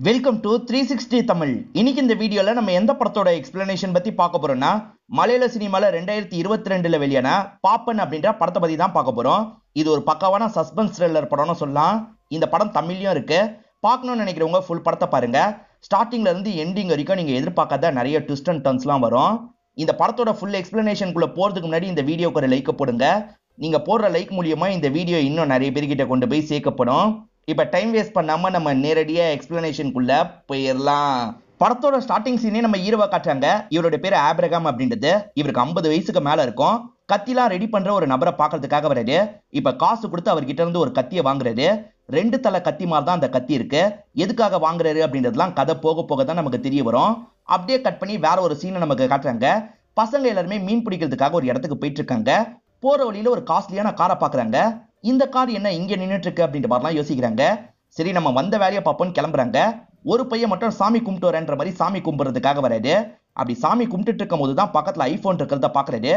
Welcome to 360 Tamil. இன்னைக்கு இந்த வீடியோல நம்ம எந்த படத்தோட எக்ஸ்பிளனேஷன் பத்தி பார்க்க போறோம்னா, மலையாள சினிமால 2022ல வெளியான பாப்பன் அப்படின்ற படத்தை பத்தி தான் பார்க்க போறோம். இது ஒரு பக்காவான சஸ்பென்ஸ் த்ரில்லர் படம்னு சொல்லலாம். இந்த படம் தமிழ்லயும் இருக்கு. பார்க்கணும்னு நினைக்கிறவங்க ஃபுல் படத்தை பாருங்க. ஸ்டார்டிங்ல இருந்து எண்டிங் வரைக்கும் நீங்க எதிர்பார்க்காத நிறைய ட்விஸ்ட் அண்ட் டர்ன்ஸ்லாம் வரும். இந்த படத்தோட ஃபுல் எக்ஸ்பிளனேஷனுக்குள்ள போறதுக்கு முன்னாடி இந்த வீடியோக்கு ஒரு லைக் போடுங்க. நீங்க போடுற லைக் மூலியமா இந்த வீடியோ இன்னும் நிறைய பேர்கிட்ட கொண்டு போய் சேர்க்கப்படும். இப்ப டைம் வேஸ்ட் பண்ணாம நம்ம நேரடியா எக்ஸ்பிளனேஷனுக்குள்ள போயிடலாம். படத்தோட ஸ்டார்டிங் சீனே நம்ம ஹீரோவா காட்டுறாங்க. இவரோட பேரு ஆப்ரகாம் அப்படின்றது. இவருக்கு 50 வயசுக்கு மேல இருக்கும். கத்திலாம் ரெடி பண்ற ஒரு நபரை பாக்குறதுக்காக வராரு. இப்ப காசு கொடுத்து அவர்கிட்ட இருந்து ஒரு கத்தியை வாங்குறாரு. 2 தலை கத்தி மாதிரி தான் அந்த கத்தி இருக்கு. எதுக்காக வாங்குறாரு அப்படின்றதுலாம் கதை போக போக தான் நமக்கு தெரிய வரும். அப்படியே கட் பண்ணி வேற ஒரு சீனை நமக்கு காட்டுறாங்க. பசங்க எல்லாருமே மீன் பிடிக்கிறதுக்காக ஒரு இடத்துக்கு போயிட்டு இருக்காங்க. போற வழியில ஒரு காஸ்ட்லியான காரை பாக்குறாங்க. இந்த கார் என்ன இங்க நின்னுட்டு இருக்கு அப்படின்ற மாதிரிலாம் யோசிக்கிறாங்க. சரி நம்ம வந்த வேலையை பார்ப்போம்னு கிளம்புறாங்க. ஒரு பையன் மட்டும் சாமி கும்பிட்டு வரேன்ற மாதிரி சாமி கும்பிடுறதுக்காக வராது. அப்படி சாமி கும்பிட்டு இருக்கும் போதுதான் பக்கத்துல ஐபோன் இருக்கிறத பாக்குறாரு.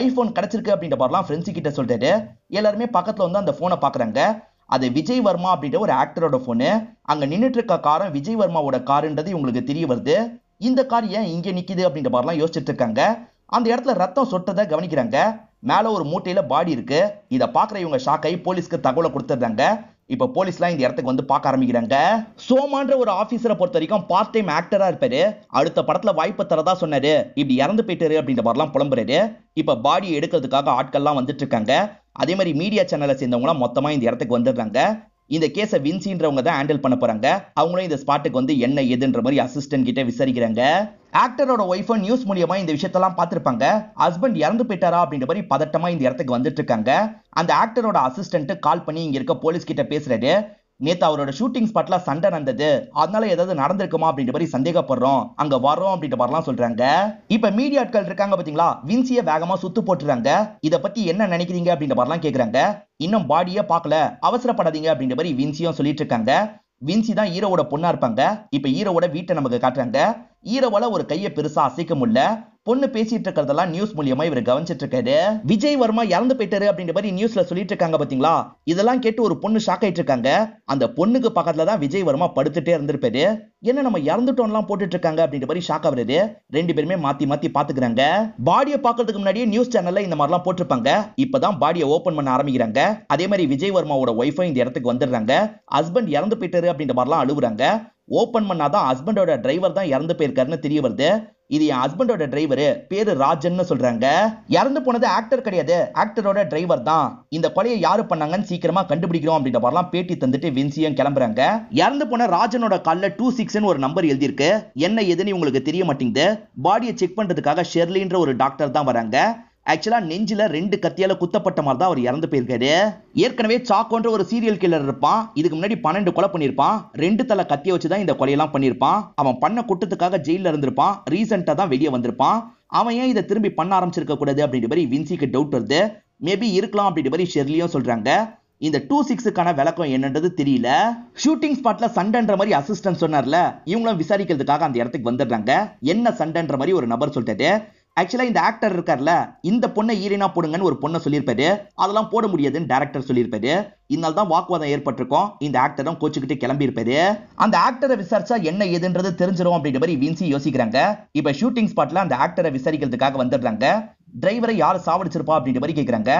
ஐபோன் கிடைச்சிருக்கு அப்படின்ற மாதிரிலாம் ஃப்ரெண்ட்ஸ் கிட்ட சொல்றாரு. எல்லாருமே பக்கத்துல வந்து அந்த போனை பாக்குறாங்க. அது விஜய் வர்மா அப்படின்ற ஒரு ஆக்டரோட போனு. அங்க நின்னுட்டு இருக்க காரம் விஜய் வர்மாவோட காருன்றது உங்களுக்கு தெரிய வருது. இந்த கார் ஏன் இங்க நிக்குது அப்படின்ற மாதிரிலாம் யோசிச்சுட்டு இருக்காங்க. அந்த இடத்துல ரத்தம் சொட்டதை கவனிக்கிறாங்க. மேல ஒரு மூட்டையில பாடி இருக்கு. இத பாக்குற இவங்க ஷாக் ஆகி போலீஸ்க்கு தகவலை கொடுத்துறாங்க. இப்ப போலீஸ்லாம் இந்த இடத்துக்கு வந்து பார்க்க ஆரம்பிக்கிறாங்க. சோமான்ற ஒரு ஆபீசரை பொறுத்த வரைக்கும் பார்ட் டைம் ஆக்டரா இருப்பாரு. அடுத்த படத்துல வாய்ப்பு தரதா சொன்னாரு. இப்படி இறந்து போயிட்டாரு அப்படின்ற மாதிரிலாம் புலம்புறாரு. இப்ப பாடி எடுக்கிறதுக்காக ஆட்கள்லாம் வந்துட்டு இருக்காங்க. அதே மாதிரி மீடியா சேனலை சேர்ந்தவங்களாம் மொத்தமா இந்த இடத்துக்கு வந்துடுறாங்க. இந்த கேஸை வின்சின்றவங்க தான் ஹேண்டில் பண்ண போறாங்க. அவங்களும் இந்த ஸ்பாட்டுக்கு வந்து என்ன ஏதுன்ற மாதிரி அசிஸ்டன்ட் கிட்ட விசாரிக்கிறாங்க. ஆக்டரோட ஒய்ஃப் நியூஸ் மூலியமா இந்த விஷயத்தெல்லாம் பார்த்திருப்பாங்க. ஹஸ்பண்ட் இறந்து போயிட்டாரா அப்படின்ற மாதிரி பதட்டமா இந்த இடத்துக்கு வந்துட்டு இருக்காங்க. அந்த ஆக்டரோட அசிஸ்டன்ட் கால் பண்ணி இங்க இருக்க போலீஸ் கிட்ட பேசுறாரு. நேத்து அவரோட ஷூட்டிங் ஸ்பாட்ல சண்டை நடந்தது, அதனால ஏதாவது நடந்திருக்குமா அப்படின்ற மாதிரி சந்தேகப்படுறோம், அங்க வரோம் அப்படின்ற மாதிரிலாம் சொல்றாங்க. இப்ப மீடியா ஆட்கள் இருக்காங்க பாத்தீங்களா, வின்சிய வேகமா சுத்து போட்டுறாங்க. இத பத்தி என்ன நினைக்கிறீங்க அப்படின்ற மாதிரிலாம் கேக்குறாங்க. இன்னும் பாடியே பார்க்கல, அவசரப்படாதீங்க அப்படின்ற மாதிரி வின்சியும் சொல்லிட்டு இருக்காங்க. வின்சி தான் ஹீரோவோட பொண்ணா இருப்பாங்க. இப்ப ஹீரோவோட வீட்டை நமக்கு காட்டுறாங்க. ஹீரோவால ஒரு கையை பெருசா அசைக்க முடியல. பொண்ணு பேசிட்டு இருக்கிறதெல்லாம் நியூஸ் மூலியமா இவர் கவனிச்சிட்டு இருக்காரு. விஜய் வர்மா இறந்து போயிட்டாரு அப்படின்ற மாதிரி நியூஸ்ல சொல்லிட்டு இருக்காங்க பாத்தீங்களா. இதெல்லாம் கேட்டு ஒரு பொண்ணு ஷாக் ஆயிட்டு இருக்காங்க. அந்த பொண்ணுக்கு பக்கத்துல தான் விஜய் வர்மா படுத்துட்டே இருந்திருப்பாரு. என்ன நம்ம இறந்துட்டோம்லாம் போட்டுட்டு இருக்காங்க அப்படின்ற மாதிரி ஷாக் ஆகுறது. 2 பேருமே மாத்தி மாத்தி பாத்துக்கிறாங்க. பாடியை பாக்குறதுக்கு முன்னாடியே நியூஸ் சேனல்ல இந்த மாதிரிலாம் போட்டிருப்பாங்க. இப்பதான் பாடியை ஓபன் பண்ண ஆரம்பிக்கிறாங்க. அதே மாதிரி விஜய் வர்மாவோட ஒய்ஃபும் இந்த இடத்துக்கு வந்துடுறாங்க. ஹஸ்பண்ட் இறந்து போயிட்டாரு அப்படின்ற மாதிரிலாம் அழுகுறாங்க. ஓபன் பண்ணாதான் ஹஸ்பண்டோட டிரைவர் தான் இறந்து போயிருக்காருன்னு தெரிய வருது. இது என் ஹஸ்பண்டோட டிரைவர், பேரு ராஜன் சொல்றாங்க. இறந்து போனது ஆக்டர் கிடையாது, ஆக்டரோட டிரைவர் தான். இந்த கொலையை யாரு பண்ணாங்கன்னு சீக்கிரமா கண்டுபிடிக்கிறோம் அப்படின்ற மாதிரிலாம் பேட்டி தந்துட்டு வின்சியும் கிளம்புறாங்க. இறந்து போன ராஜனோட கால்ல 26 ஒரு நம்பர் எழுதி இருக்கு. என்ன எதுன்னு உங்களுக்கு தெரிய மாட்டேங்குது. பாடியை செக் பண்றதுக்காக ஷெர்லின்ற ஒரு டாக்டர் தான் வராங்க. ஆக்சுவலா நெஞ்சில 2 கத்தியால குத்தப்பட்ட மாதிரி தான் அவர் இறந்து போயிருக்காரு. ஏற்கனவே சாக்கோன்ற ஒரு சீரியல் கில்லர் இருப்பான். இதுக்கு முன்னாடி 12 கொலை பண்ணிருப்பான். 2 தலை கத்திய வச்சுதான் இந்த கொலையெல்லாம் பண்ணிருப்பான். அவன் பண்ண குற்றத்துக்காக ஜெயில இருந்திருப்பான். ரீசெண்டா தான் வெளியே வந்திருப்பான். அவன் ஏன் இதை திரும்பி பண்ண ஆரம்பிச்சிருக்க கூடாது அப்படின்ற மாதிரி வின்சிக்கு டவுட் வருது. மேபி இருக்கலாம் அப்படின்ற மாதிரி ஷெர்லியும் சொல்றாங்க. இந்த 26க்கான விளக்கம் என்னன்றது தெரியல. ஷூட்டிங் ஸ்பாட்ல சண்டைன்ற மாதிரி அசிஸ்டன்ட் சொன்னார்ல, இவங்களும் விசாரிக்கிறதுக்காக அந்த இடத்துக்கு வந்துடுறாங்க. என்ன சண்டைன்ற மாதிரி ஒரு நபர் சொல்லிட்டாரு. ஆக்சுவலா இந்த ஆக்டர் இருக்கார்ல, இந்த பொண்ணை ஈரினா போடுங்கன்னு ஒரு பொண்ணை சொல்லியிருப்பாரு. அதெல்லாம் போட முடியாதுன்னு டைரக்டர் சொல்லியிருப்பாரு. இதனால தான் வாக்குவாதம் ஏற்பட்டிருக்கும். இந்த ஆக்டரும் கோச்சுக்கிட்டு கிளம்பி இருப்பாரு. அந்த ஆக்டரை விசாரிச்சா என்ன ஏதுன்றது தெரிஞ்சிடும் அப்படின்ற மாதிரி வின்சி யோசிக்கிறாங்க. இப்ப ஷூட்டிங் ஸ்பாட்ல அந்த ஆக்டரை விசாரிக்கிறதுக்காக வந்துடுறாங்க. டிரைவரை யாரு சாவடிச்சிருப்பா அப்படின்ற மாதிரி கேக்குறாங்க.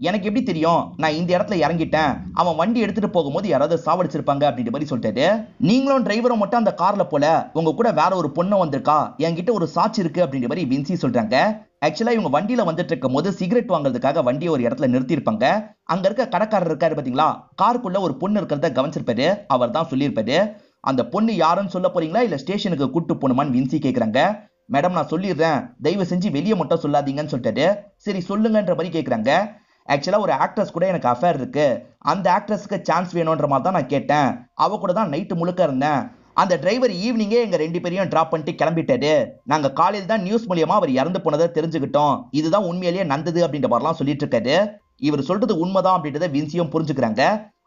எனக்கு எப்படி தெரியும், நான் இந்த இடத்துல இறங்கிட்டேன், அவன் வண்டி எடுத்துட்டு போகும்போது யாராவது சாவடிச்சிருப்பாங்க அப்படின்ற மாதிரி சொல்லிட்டாரு. நீங்களும் டிரைவரும் மட்டும் அந்த கார்ல போல, உங்க கூட வேற ஒரு பொண்ணு வந்திருக்கா, என்கிட்ட ஒரு சாட்சி இருக்கு அப்படின்ற மாதிரி வின்சி சொல்றாங்க. ஆக்சுவலா இவங்க வண்டியில வந்துட்டு இருக்கும் போது சிகரெட் வாங்குறதுக்காக வண்டியை ஒரு இடத்துல நிறுத்தி இருப்பாங்க. அங்க இருக்க கடைக்காரர் இருக்காரு பாத்தீங்களா, காருக்குள்ள ஒரு பொண்ணு இருக்கிறத கவனிச்சிருப்பாரு. அவர் தான் சொல்லியிருப்பாரு. அந்த பொண்ணு யாருன்னு சொல்ல போறீங்களா இல்ல ஸ்டேஷனுக்கு கூட்டு போகணுமான்னு வின்சி கேக்குறாங்க. மேடம் நான் சொல்லிடுறேன், தயவு செஞ்சு வெளியே மட்டும் சொல்லாதீங்கன்னு சொல்லிட்டு. சரி சொல்லுங்கன்ற மாதிரி கேக்குறாங்க. ஆக்சுவலா ஒரு ஆக்ட்ரஸ் கூட எனக்கு அஃபேர் இருக்கு. அந்த ஆக்ட்ரஸ்க்கு சான்ஸ் வேணும்ன்ற மாதிரி தான் நான் கேட்டேன். அவ கூட தான் நைட்டு முழுக்க இருந்தேன். அந்த டிரைவர் ஈவினிங்கே எங்க 2 பேரையும் டிராப் பண்ணிட்டு கிளம்பிட்டாரு. நாங்க காலையில் தான் நியூஸ் மூலியமா அவர் இறந்து போனதை தெரிஞ்சுக்கிட்டோம். இதுதான் உண்மையிலேயே நடந்தது அப்படின்ற மாதிரிலாம் சொல்லிட்டு இருக்காரு. இவர் சொல்றது உண்மைதான் அப்படின்றத வின்சியும் புரிஞ்சுக்கிறாங்க.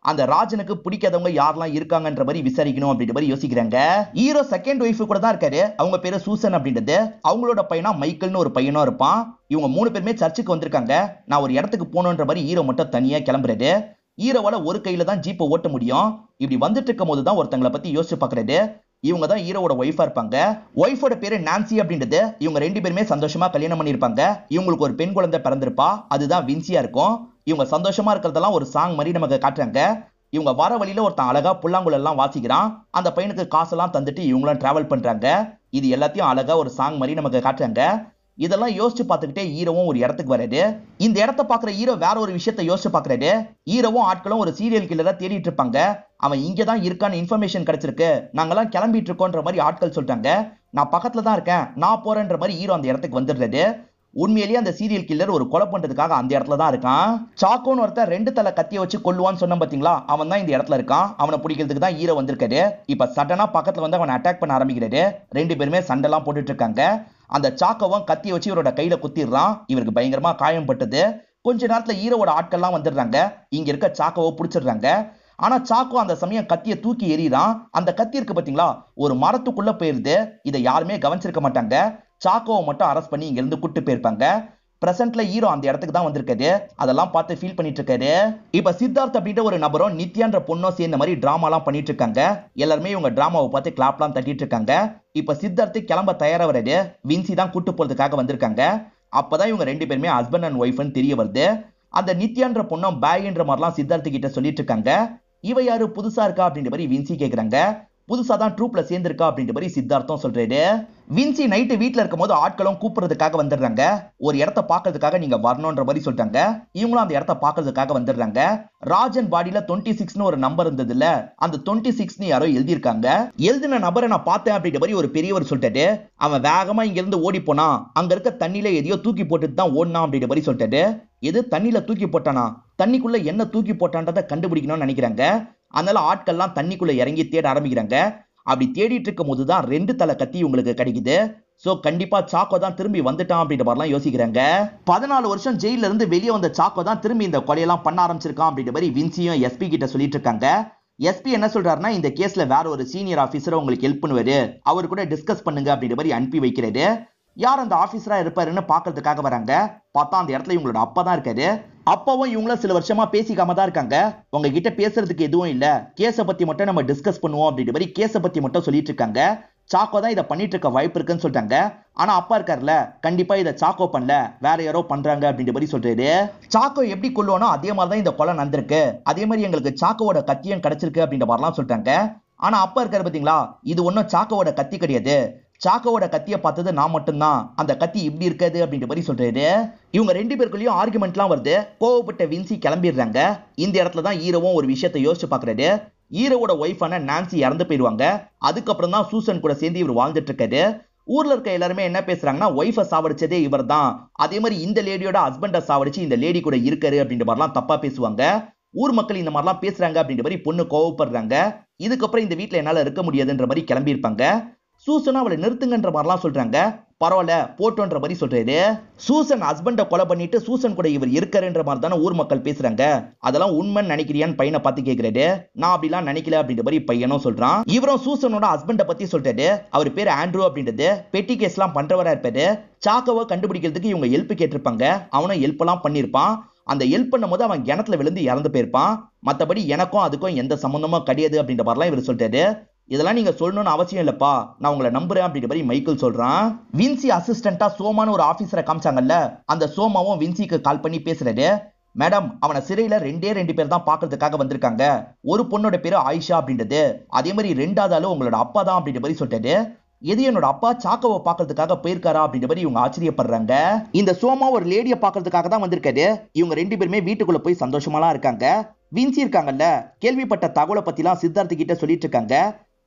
அந்த ராஜனுக்கு பிடிக்காதவங்க யாரெல்லாம் இருக்காங்கன்ற மாதிரி விசாரிக்கணும் அப்படின்ற மாதிரி யோசிக்கிறாங்க. ஹீரோ செகண்ட் ஒய்ஃப் கூட தான் இருக்காரு. அவங்க பேரு சூசன் அப்படின்றது. அவங்களோட பையனா மைக்கேல்னு ஒரு பையனும் இருப்பான். இவங்க 3 பேருமே சர்ச்சுக்கு வந்திருக்காங்க. நான் ஒரு இடத்துக்கு போகணுன்ற மாதிரி ஹீரோ மட்டும் தனியா கிளம்புறாரு. ஹீரோவால ஒரு கையில தான் ஜீப்பை ஓட்ட முடியும். இப்படி வந்துட்டு இருக்கும் போதுதான் ஒருத்தங்களை பத்தி யோசிச்சு பாக்குறாரு. இவங்க தான் ஹீரோவோட ஒய்ஃபா இருப்பாங்க. ஒய்ஃபோட பேரு நான்சி அப்படின்றது. இவங்க ரெண்டு பேருமே சந்தோஷமா கல்யாணம் பண்ணிருப்பாங்க. இவங்களுக்கு ஒரு பெண் குழந்தை பிறந்திருப்பா. அதுதான் வின்சியா இருக்கும். இவங்க சந்தோஷமா இருக்கிறதெல்லாம் ஒரு சாங் மாதிரி நமக்கு காட்டுறாங்க. இவங்க வர வழியில ஒருத்தன் அழகா புல்லாங்குழல் எல்லாம் வாசிக்கிறான். அந்த பையனுக்கு காசெல்லாம் தந்துட்டு இவங்களும் டிராவல் பண்றாங்க. இது எல்லாத்தையும் அழகா ஒரு சாங் மாதிரி நமக்கு காட்டுறாங்க. இதெல்லாம் யோசிச்சு பார்த்துக்கிட்டே ஹீரோவும் ஒரு இடத்துக்கு வராரு. இந்த இடத்த பாக்குற ஹீரோ வேற ஒரு விஷயத்த யோசிச்சு பாக்குறாரு. ஹீரோவும் ஆட்களும் ஒரு சீரியல் கில்லரா தேடிட்டு இருப்பாங்க. அவன் இங்கதான் இருக்கான்னு இன்ஃபர்மேஷன் கிடைச்சிருக்கு, நாங்கெல்லாம் கிளம்பிட்டு இருக்கோன்ற மாதிரி ஆட்கள் சொல்றாங்க. நான் பக்கத்துல தான் இருக்கேன், நான் போறேன்ற மாதிரி ஹீரோ அந்த இடத்துக்கு வந்துடுறாரு. உண்மையிலேயே அந்த சீரியல் கில்லர் ஒரு கொலை பண்றதுக்காக அந்த இடத்துல தான் இருக்கான். சாக்கோன்னு ஒருத்தர் 2 தலை கத்திய வச்சு கொல்லுவான்னு சொன்ன பாத்தீங்களா, அவன் தான் இந்த இடத்துல இருக்கான். அவனை பிடிக்கிறதுக்கு தான் ஹீரோ வந்திருக்காரு. இப்ப சடனா பக்கத்துல வந்து அவனை அட்டாக் பண்ண ஆரம்பிக்கிறாரு. ரெண்டு பேருமே சண்டெல்லாம் போட்டுட்டு இருக்காங்க. அந்த சாக்கோவும் கத்திய வச்சு இவரோட கையில குத்திடுறான். இவருக்கு பயங்கரமா காயம் பட்டது. கொஞ்ச நேரத்துல ஹீரோவோட ஆட்கள்லாம் வந்துடுறாங்க. இங்க இருக்க சாக்கோவை பிடிச்சிடுறாங்க. ஆனா சாக்கோ அந்த சமயம் கத்திய தூக்கி எறிறான். அந்த கத்தி இருக்கு பாத்தீங்களா, ஒரு மரத்துக்குள்ள போயிருது. இதை யாருமே கவனிச்சிருக்க மாட்டாங்க. சாக்கோவை மட்டும் அரெஸ்ட் பண்ணி இங்க இருந்து கூட்டு போயிருப்பாங்க. பிரசன்ட்ல ஹீரோ அந்த இடத்துக்கு தான் வந்திருக்காரு. அதெல்லாம் பார்த்து ஃபீல் பண்ணிட்டு இருக்காரு. இப்ப சித்தார்த் அப்படின்ற ஒரு நபரும் நித்யான்ற பொண்ணும் சேர்ந்த மாதிரி டிராமாலாம் பண்ணிட்டு இருக்காங்க. எல்லாருமே இவங்க டிராமாவை பார்த்து கிளாப்லாம் தட்டிட்டு இருக்காங்க. இப்ப சித்தார்த் கிளம்ப தயாரா வராரு. வின்சி தான் கூட்டு போறதுக்காக வந்திருக்காங்க. அப்பதான் இவங்க ரெண்டு பேருமே ஹஸ்பண்ட் அண்ட் ஒய்ஃப்னு தெரிய வருது. அந்த நித்யான்ற பொண்ணும் பாய்ன்ற மாதிரிலாம் சித்தார்த் கிட்ட சொல்லிட்டு இருக்காங்க. இவ யாரு புதுசா இருக்கா அப்படின்ற மாதிரி வின்சி கேக்குறாங்க. புதுசா தான் ட்ரூப்ல சேர்ந்திருக்கா அப்படின்ற மாதிரி சித்தார்த்தம் சொல்றாரு. வின்சி நைட்டு வீட்டுல இருக்கும் போது ஆட்களும் கூப்பிடுறதுக்காக வந்துடுறாங்க. ஒரு இடத்த பாக்குறதுக்காக நீங்க வரணும்ன்ற மாதிரி சொல்றாங்க. இவங்களும் அந்த இடத்த பாக்குறதுக்காக வந்துடுறாங்க. ராஜன் பாடியில 26ன்னு ஒரு நம்பர் இருந்தது இல்ல, அந்த 26ன்னு யாரோ எழுதியிருக்காங்க. எழுதின நபரை நான் பார்த்தேன் அப்படின்ற மாதிரி ஒரு பெரியவர் சொல்லிட்டாரு. அவன் வேகமா இங்க இருந்து ஓடி போனா, அங்க இருக்க தண்ணியில எதையோ தூக்கி போட்டுட்டு தான் ஓடினான் அப்படின்ற மாதிரி சொல்லிட்டாரு. எது தண்ணியில தூக்கி போட்டானா? தண்ணிக்குள்ள என்ன தூக்கி போட்டான்றதை கண்டுபிடிக்கணும்னு நினைக்கிறாங்க. அதனால ஆட்கள்லாம் தண்ணிக்குள்ள இறங்கி தேட ஆரம்பிக்கிறாங்க. அப்படி தேடிட்டு இருக்கும் போதுதான் 2 தலை கத்தி உங்களுக்கு கிடைக்குது. சோ கண்டிப்பா சாக்கோ தான் திரும்பி வந்துட்டான் அப்படின்ற மாதிரிலாம் யோசிக்கிறாங்க. 14 வருஷம் ஜெயில இருந்து வெளியே வந்த சாக்கோ தான் திரும்பி இந்த கொலையெல்லாம் பண்ண ஆரம்பிச்சிருக்கான் அப்படின்ற மாதிரி வின்சியும் எஸ்பி கிட்ட சொல்லிட்டு இருக்காங்க. எஸ்பி என்ன சொல்றாருன்னா, இந்த கேஸ்ல வேற ஒரு சீனியர் ஆபீசர் உங்களுக்கு ஹெல்ப் பண்ணுவாரு, அவர் கூட டிஸ்கஸ் பண்ணுங்க அப்படின்ற மாதிரி அனுப்பி வைக்கிறாரு. யார் அந்த ஆபீசரா இருப்பாருன்னு பாக்குறதுக்காக வராங்க. பார்த்தா அந்த இடத்துல இவங்களோட அப்பா தான் இருக்காரு. அப்பாவும் இவங்கள சில வருஷமா பேசிக்காம தான் இருக்காங்க. உங்ககிட்ட பேசுறதுக்கு எதுவும் இல்ல, கேஸ பத்தி மட்டும் நம்ம டிஸ்கஸ் பண்ணுவோம் அப்படின்ற மாதிரி கேஸ பத்தி மட்டும் சொல்லிட்டு இருக்காங்க. சாக்கோ தான் இதை பண்ணிட்டு இருக்க வாய்ப்பு இருக்குன்னு சொல்லிட்டாங்க. ஆனா அப்பா இருக்காருல, கண்டிப்பா இதை சாக்கோ பண்ணல, வேற யாரோ பண்றாங்க அப்படின்ற மாதிரி சொல்றாரு. சாக்கோ எப்படி கொல்லுவானோ அதே மாதிரிதான் இந்த கொலை நடந்திருக்கு. அதே மாதிரி எங்களுக்கு சாக்கோவோட கத்தியும் கிடைச்சிருக்கு அப்படின்ற மாதிரிலாம் சொல்லிட்டாங்க. ஆனா அப்பா இருக்காரு பாத்தீங்களா, இது ஒன்னும் சாக்கோவோட கத்தி கிடையாது. சாக்கோவோட கத்தியை பார்த்தது நான் மட்டும்தான். அந்த கத்தி இப்படி இருக்காது அப்படின்ற மாதிரி சொல்றாரு. இவங்க ரெண்டு பேருக்குள்ளயும் ஆர்குமெண்ட்லாம் வருது. கோவப்பட்ட வின்சி கிளம்பிடுறாங்க. இந்த இடத்துல தான் ஹீரோவும் ஒரு விஷயத்தை யோசிச்சு பாக்குறாரு. ஹீரோவோட ஒய்ஃபான நான்சி இறந்து போயிடுவாங்க. அதுக்கப்புறம் தான் சூசன் கூட சேர்ந்து இவர் வாழ்ந்துட்டு இருக்காரு. ஊர்ல இருக்க எல்லாருமே என்ன பேசுறாங்கன்னா, ஒய்ஃபை சாவடிச்சதே இவர் தான், அதே மாதிரி இந்த லேடியோட ஹஸ்பண்டை சாவடிச்சு இந்த லேடி கூட இருக்காரு அப்படின்ற மாதிரிலாம் தப்பா பேசுவாங்க. ஊர் மக்கள் இந்த மாதிரிலாம் பேசுறாங்க அப்படின்ற மாதிரி பொண்ணு கோவப்படுறாங்க. இதுக்கப்புறம் இந்த வீட்டுல என்னால இருக்க முடியாதுன்ற மாதிரி கிளம்பி இருப்பாங்க. சூசன் அவளை நிறுத்துங்கன்ற மாதிரிலாம் சொல்றாங்க. பரவாயில்ல போட்டோன்ற மாதிரி சொல்றாரு. சூசன் ஹஸ்பண்டை கொலை பண்ணிட்டு சூசன் கூட இவர் இருக்காருன்ற மாதிரி தானே ஊர் மக்கள் பேசுறாங்க. அதெல்லாம் உண்மைன்னு நினைக்கிறியான்னு பையனை பார்த்து கேட்கிறாரு. நான் அப்படிலாம் நினைக்கல அப்படின்ற மாதிரி பையனும் சொல்றான். இவரும் சூசனோட ஹஸ்பண்டை பத்தி சொல்றாரு. அவர் பேர் ஆண்ட்ரூ அப்படின்றது. பெட்டி கேஸ் எல்லாம் பண்றவரா இருப்பாரு. சாக்கோவை கண்டுபிடிக்கிறதுக்கு இவங்க ஹெல்ப் கேட்டிருப்பாங்க. அவனும் ஹெல்ப் எல்லாம் பண்ணிருப்பான். அந்த ஹெல்ப் பண்ணும் போது அவன் கிணத்துல விழுந்து இறந்து போயிருப்பான். மற்றபடி எனக்கும் அதுக்கும் எந்த சம்பந்தமும் கிடையாது அப்படின்ற மாதிரிலாம் இவர் சொல்றாரு. இதெல்லாம் நீங்க சொல்லணும்னு அவசியம் இல்லப்பா, நான் உங்களை நம்புறேன் அப்படின்ற மாதிரி மைக்கேல் சொல்றான். வின்சி அசிஸ்டண்டா சோமான்னு ஒரு ஆபீசரை காமிச்சாங்கல்ல, அந்த சோமாவும் வின்சிக்கு கால் பண்ணி பேசுறாரு. மேடம், அவனை சிறையில 2 பேர் தான் பாக்குறதுக்காக வந்திருக்காங்க. ஒரு பொண்ணோட பேரு ஆயிஷா அப்படின்றது, அதே மாதிரி 2வது ஆளு உங்களோட அப்பா தான் அப்படின்ற மாதிரி சொல்றாரு. எது என்னோட அப்பா சாக்கோவை பாக்குறதுக்காக போயிருக்காரா அப்படின்ற மாதிரி இவங்க ஆச்சரியப்படுறாங்க. இந்த சோமா ஒரு லேடியை பாக்குறதுக்காக தான் வந்திருக்காரு. இவங்க 2 பேருமே வீட்டுக்குள்ள போய் சந்தோஷமாலாம் இருக்காங்க. வின்சி இருக்காங்கல்ல, கேள்விப்பட்ட தகவலை பத்திலாம் சித்தார்த்து கிட்ட சொல்லிட்டு இருக்காங்க.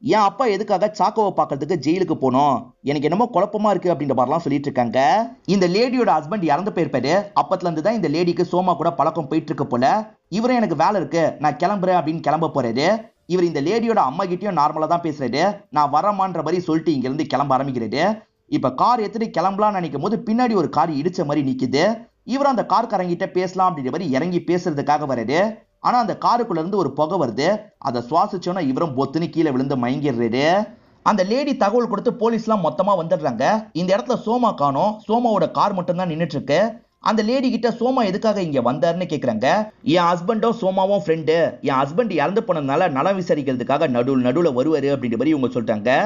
என் அப்பா எதுக்காக சாக்கோவை பாக்குறதுக்கு ஜெயிலுக்கு போனோம், எனக்கு என்னமோ குழப்பமா இருக்கு அப்படின்ற மாதிரிலாம் சொல்லிட்டு இருக்காங்க. இந்த லேடியோட ஹஸ்பண்ட் இறந்து போயிருப்பாரு. அப்பத்துல இருந்து தான் இந்த லேடிக்கு சோமா கூட பழக்கம் போயிட்டு இருக்கு போல. இவரும் எனக்கு வேலை இருக்கு, நான் கிளம்புறேன் அப்படின்னு கிளம்ப போறாரு. இவர் இந்த லேடியோட அம்மா கிட்டயும் நார்மலா தான் பேசுறாரு. நான் வரமான்ற மாதிரி சொல்லிட்டு இங்க இருந்து கிளம்ப ஆரம்பிக்கிறாரு. இப்ப கார் எடுத்துட்டு கிளம்பலாம்னு நினைக்கும் போது பின்னாடி ஒரு கார் இடிச்ச மாதிரி நிக்குது. இவர் அந்த கார்காரங்கிட்ட பேசலாம் அப்படின்ற மாதிரி இறங்கி பேசுறதுக்காக வராரு. ஆனா அந்த காருக்குள்ள இருந்து ஒரு புகை வருது. அதை சுவாசிச்சோன்னா இவரும் பொத்துன்னு கீழே விழுந்து மயங்கிடுறாரு. அந்த லேடி தகவல் கொடுத்து போலீஸ்லாம் மொத்தமா வந்துடுறாங்க. இந்த இடத்துல சோமா காணோம். சோமாவோட கார் மட்டும் தான் நின்னுட்டு இருக்கு. அந்த லேடி கிட்ட சோமா எதுக்காக இங்க வந்தாருன்னு கேக்குறாங்க. என் ஹஸ்பண்டும் சோமாவும் ஃப்ரெண்டு, என் ஹஸ்பண்ட் இறந்து போனதுனால நலம் விசாரிக்கிறதுக்காக நடுவுல வருவாரு அப்படின்ற மாதிரி இவங்க சொல்றாங்க.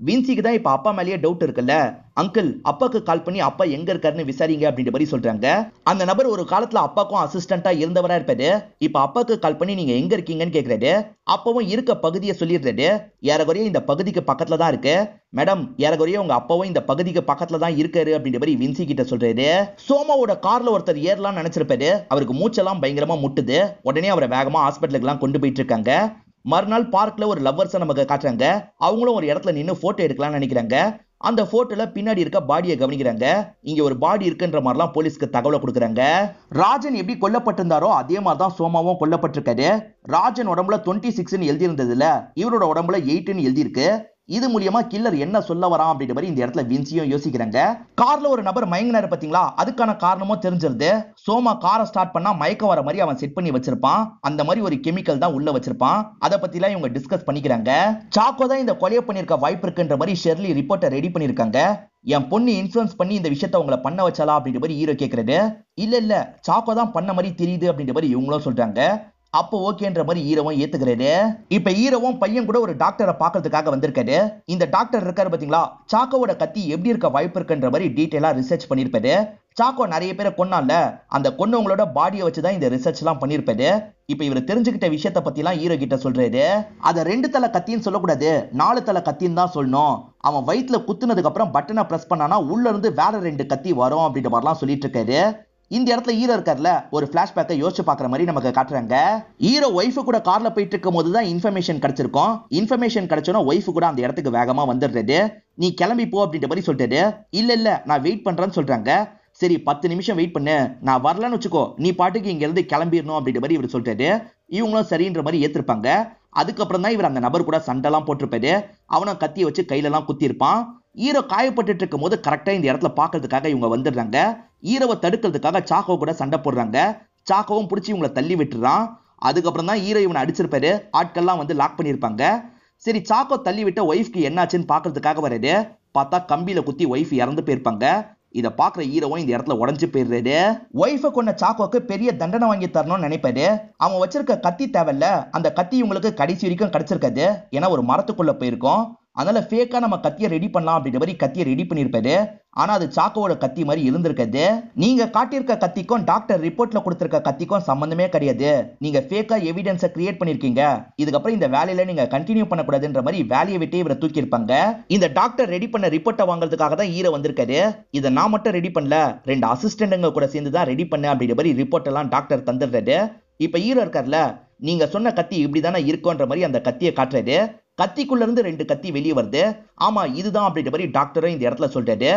வின்சிக்கு தான் இப்ப அப்பா மேலேயே டவுட் இருக்குல்ல. அங்கிள் அப்பாக்கு கால் பண்ணி அப்பா எங்க இருக்காருன்னு விசாரிங்க அப்படின்ற மாதிரி சொல்றாங்க. அந்த நபர் ஒரு காலத்துல அப்பாக்கும் அசிஸ்டண்டா இருந்தவரா இருப்பாரு. இப்ப அப்பாக்கு கால் பண்ணி நீங்க எங்க இருக்கீங்கன்னு கேக்குறாரு. அப்பவும் இருக்க பகுதியை சொல்லிடுறாரு. ஏறக்குறைய இந்த பகுதிக்கு பக்கத்துல தான் இருக்கு மேடம், ஏறக்குறைய உங்க அப்பாவும் இந்த பகுதிக்கு பக்கத்துல தான் இருக்காரு அப்படின்ற மாதிரி வின்சி கிட்ட சொல்றாரு. சோமாவோட கார்ல ஒருத்தர் ஏறலாம் நினைச்சிருப்பாரு. அவருக்கு மூச்செல்லாம் பயங்கரமா முட்டுது. உடனே அவரை வேகமா ஹாஸ்பிட்டலுக்கு எல்லாம் கொண்டு போயிட்டு இருக்காங்க. மறுநாள் பார்க்ல ஒரு லவ்வர்ஸை நமக்கு காட்டுறாங்க. அவங்களும் ஒரு இடத்துல நின்று போட்டோ எடுக்கலாம்னு நினைக்கிறாங்க. அந்த போட்டோல பின்னாடி இருக்க பாடியை கவனிக்கிறாங்க. இங்க ஒரு பாடி இருக்குன்ற மாதிரிலாம் போலீஸ்க்கு தகவலை கொடுக்குறாங்க. ராஜன் எப்படி கொல்லப்பட்டிருந்தாரோ அதே மாதிரிதான் சோமாவும் கொல்லப்பட்டிருக்காரு. ராஜன் உடம்புல 26 எழுதி இருந்ததுல இவரோட உடம்புல 8 எழுதி இருக்கு. இது மூலியமா கில்லர் என்ன சொல்ல வரான் அப்படின்ற மாதிரி இந்த இடத்துல வின்சியும் யோசிக்கிறாங்க. கார்ல ஒரு நபர் மயங்கினாரு பாத்தீங்களா, அதுக்கான காரணமும் தெரிஞ்சிருது. சோமா காரை ஸ்டார்ட் பண்ணா மயக்கம் வர மாதிரி அவன் செட் பண்ணி வச்சிருப்பான். அந்த மாதிரி ஒரு கெமிக்கல் தான் உள்ள வச்சிருப்பான். அதை பத்தி எல்லாம் இவங்க டிஸ்கஸ் பண்ணிக்கிறாங்க. சாக்கோ தான் இந்த கொலையை பண்ணிருக்க வாய்ப்பு இருக்குன்ற மாதிரி ஷெர்லி ரிப்போர்ட்டை ரெடி பண்ணிருக்காங்க. என் பொண்ணு இன்ஃபுளுன்ஸ் பண்ணி இந்த விஷயத்த உங்களை பண்ண வச்சாலா அப்படின்ற மாதிரி ஹீரோ கேக்குறாரு. இல்ல சாக்கோ தான் பண்ண மாதிரி தெரியுது அப்படின்ற மாதிரி இவங்களும் சொல்றாங்க. அப்போ ஓகேன்ற மாதிரி ஹீரோவும் ஏத்துக்கிறாரு. இப்ப ஹீரோவும் பையன் கூட ஒரு டாக்டரை பாக்குறதுக்காக வந்திருக்காரு. இந்த டாக்டர் இருக்காரு பாத்தீங்களா, சாக்கோவோட கத்தி எப்படி இருக்க வாய்ப்பு இருக்குன்ற மாதிரி டீடைலா ரிசர்ச் பண்ணிருப்பாரு. சாக்கோ நிறைய பேரை கொன்னால அந்த கொன்னவங்களோட பாடியை வச்சுதான் இந்த ரிசர்ச் எல்லாம் பண்ணிருப்பாரு. இப்ப இவர் தெரிஞ்சுக்கிட்ட விஷயத்த பத்தி எல்லாம் ஹீரோ கிட்ட சொல்றாரு. அத 2 தலை கத்தின்னு சொல்லக்கூடாது, 4 தலை கத்தின்னு தான் சொல்லணும். அவன் வயிற்றுல குத்துனதுக்கு அப்புறம் பட்டனை பிரஸ் பண்ணானா உள்ள இருந்து வேற 2 கத்தி வரும் அப்படின்ற மாதிரிலாம் சொல்லிட்டு இருக்காரு. இந்த இடத்துல ஹீரோ இருக்கார்ல, ஒரு பிளாஷ்பேக்கை யோசிச்சு பாக்குற மாதிரி நமக்கு காட்டுறாங்க. ஹீரோ ஒய்ஃப் கூட கார்ல போயிட்டு இருக்கும் போதுதான் இன்ஃபர்மேஷன் கிடைச்சிருக்கும். இன்ஃபர்மேஷன் கிடைச்சோன்னா ஒய்ஃப் கூட அந்த இடத்துக்கு வேகமா வந்துடுறது. நீ கிளம்பி போ அப்படின்ற மாதிரி சொல்லிட்டு, இல்ல நான் வெயிட் பண்றேன்னு சொல்றாங்க. சரி 10 நிமிஷம் வெயிட் பண்ணு, நான் வரலன்னு வச்சுக்கோ, நீ பாட்டுக்கு இங்க இருந்து கிளம்பிடணும் அப்படின்ற மாதிரி இவர் சொல்லிட்டாரு. இவங்களும் சரின்ற மாதிரி ஏத்திருப்பாங்க. அதுக்கப்புறம் தான் இவர் அந்த நபர் கூட சண்டைலாம் போட்டிருப்பாரு. அவனும் கத்தியை வச்சு கையில எல்லாம் குத்தி இருப்பான். ஹீரோ காயப்பட்டு இருக்கும் போது கரெக்டா இந்த இடத்துல பாக்குறதுக்காக இவங்க வந்துடுறாங்க. ஹீரோவை தடுக்கிறதுக்காக சாக்கோ கூட சண்டை போடுறாங்க. சாக்கோவும் பிடிச்சி இவங்களை தள்ளி விட்டுறான். அதுக்கப்புறம் தான் ஹீரோ இவனை அடிச்சிருப்பாரு. ஆட்கள்லாம் வந்து லாக் பண்ணிருப்பாங்க. சரி சாக்கோ தள்ளி விட்ட ஒய்ஃப்க்கு என்னாச்சுன்னு பாக்குறதுக்காக வராது. பார்த்தா கம்பியில குத்தி ஒய்ஃப் இறந்து போயிருப்பாங்க. இதை பாக்குற ஹீரோவும் இந்த இடத்துல உடஞ்சு போயிடுறாரு. ஒய்ஃபை கொண்ட சாக்கோக்கு பெரிய தண்டனை வாங்கி தரணும்னு நினைப்பாரு. அவன் வச்சிருக்க கத்தி தேவையில்ல, அந்த கத்தி உங்களுக்கு கடைசி வரைக்கும் கிடைச்சிருக்காது. ஏன்னா ஒரு மரத்துக்குள்ள போயிருக்கும். அதனால ஃபேக்கா நம்ம கத்தியை ரெடி பண்ணலாம் அப்படின்ற மாதிரி கத்தியை ரெடி பண்ணிருப்பாரு. ஆனா அது சாக்கோவோட கத்தி மாதிரி இருந்திருக்காது. நீங்க காட்டியிருக்க கத்திக்கும் டாக்டர் ரிப்போர்ட்ல கொடுத்திருக்க கத்திக்கும் சம்பந்தமே கிடையாது. நீங்க ஃபேக்கா எவிடன்ஸை கிரியேட் பண்ணிருக்கீங்க. இதுக்கப்புறம் இந்த வேலையில நீங்க கண்டினியூ பண்ணக்கூடாதுன்ற மாதிரி வேலையை விட்டு இவரை தூக்கி இருப்பாங்க. இந்த டாக்டர் ரெடி பண்ண ரிப்போர்ட்டை வாங்குறதுக்காக தான் ஹீரோ வந்திருக்காரு. இதை நான் மட்டும் ரெடி பண்ணல, 2 அசிஸ்டன்ட்ங்க கூட சேர்ந்து தான் ரெடி பண்ண அப்படின்ற மாதிரி ரிப்போர்ட் எல்லாம் டாக்டர் தந்துடுறாரு. இப்ப ஹீரோ இருக்கார்ல, நீங்க சொன்ன கத்தி இப்படிதானே இருக்குன்ற மாதிரி அந்த கத்தியை காட்டுறாரு. கத்திக்குள்ள இருந்து 2 கத்தி வெளியே வருது. ஆமா இதுதான் அப்படின்ற மாதிரி டாக்டரும் இந்த இடத்துல சொல்றாரு.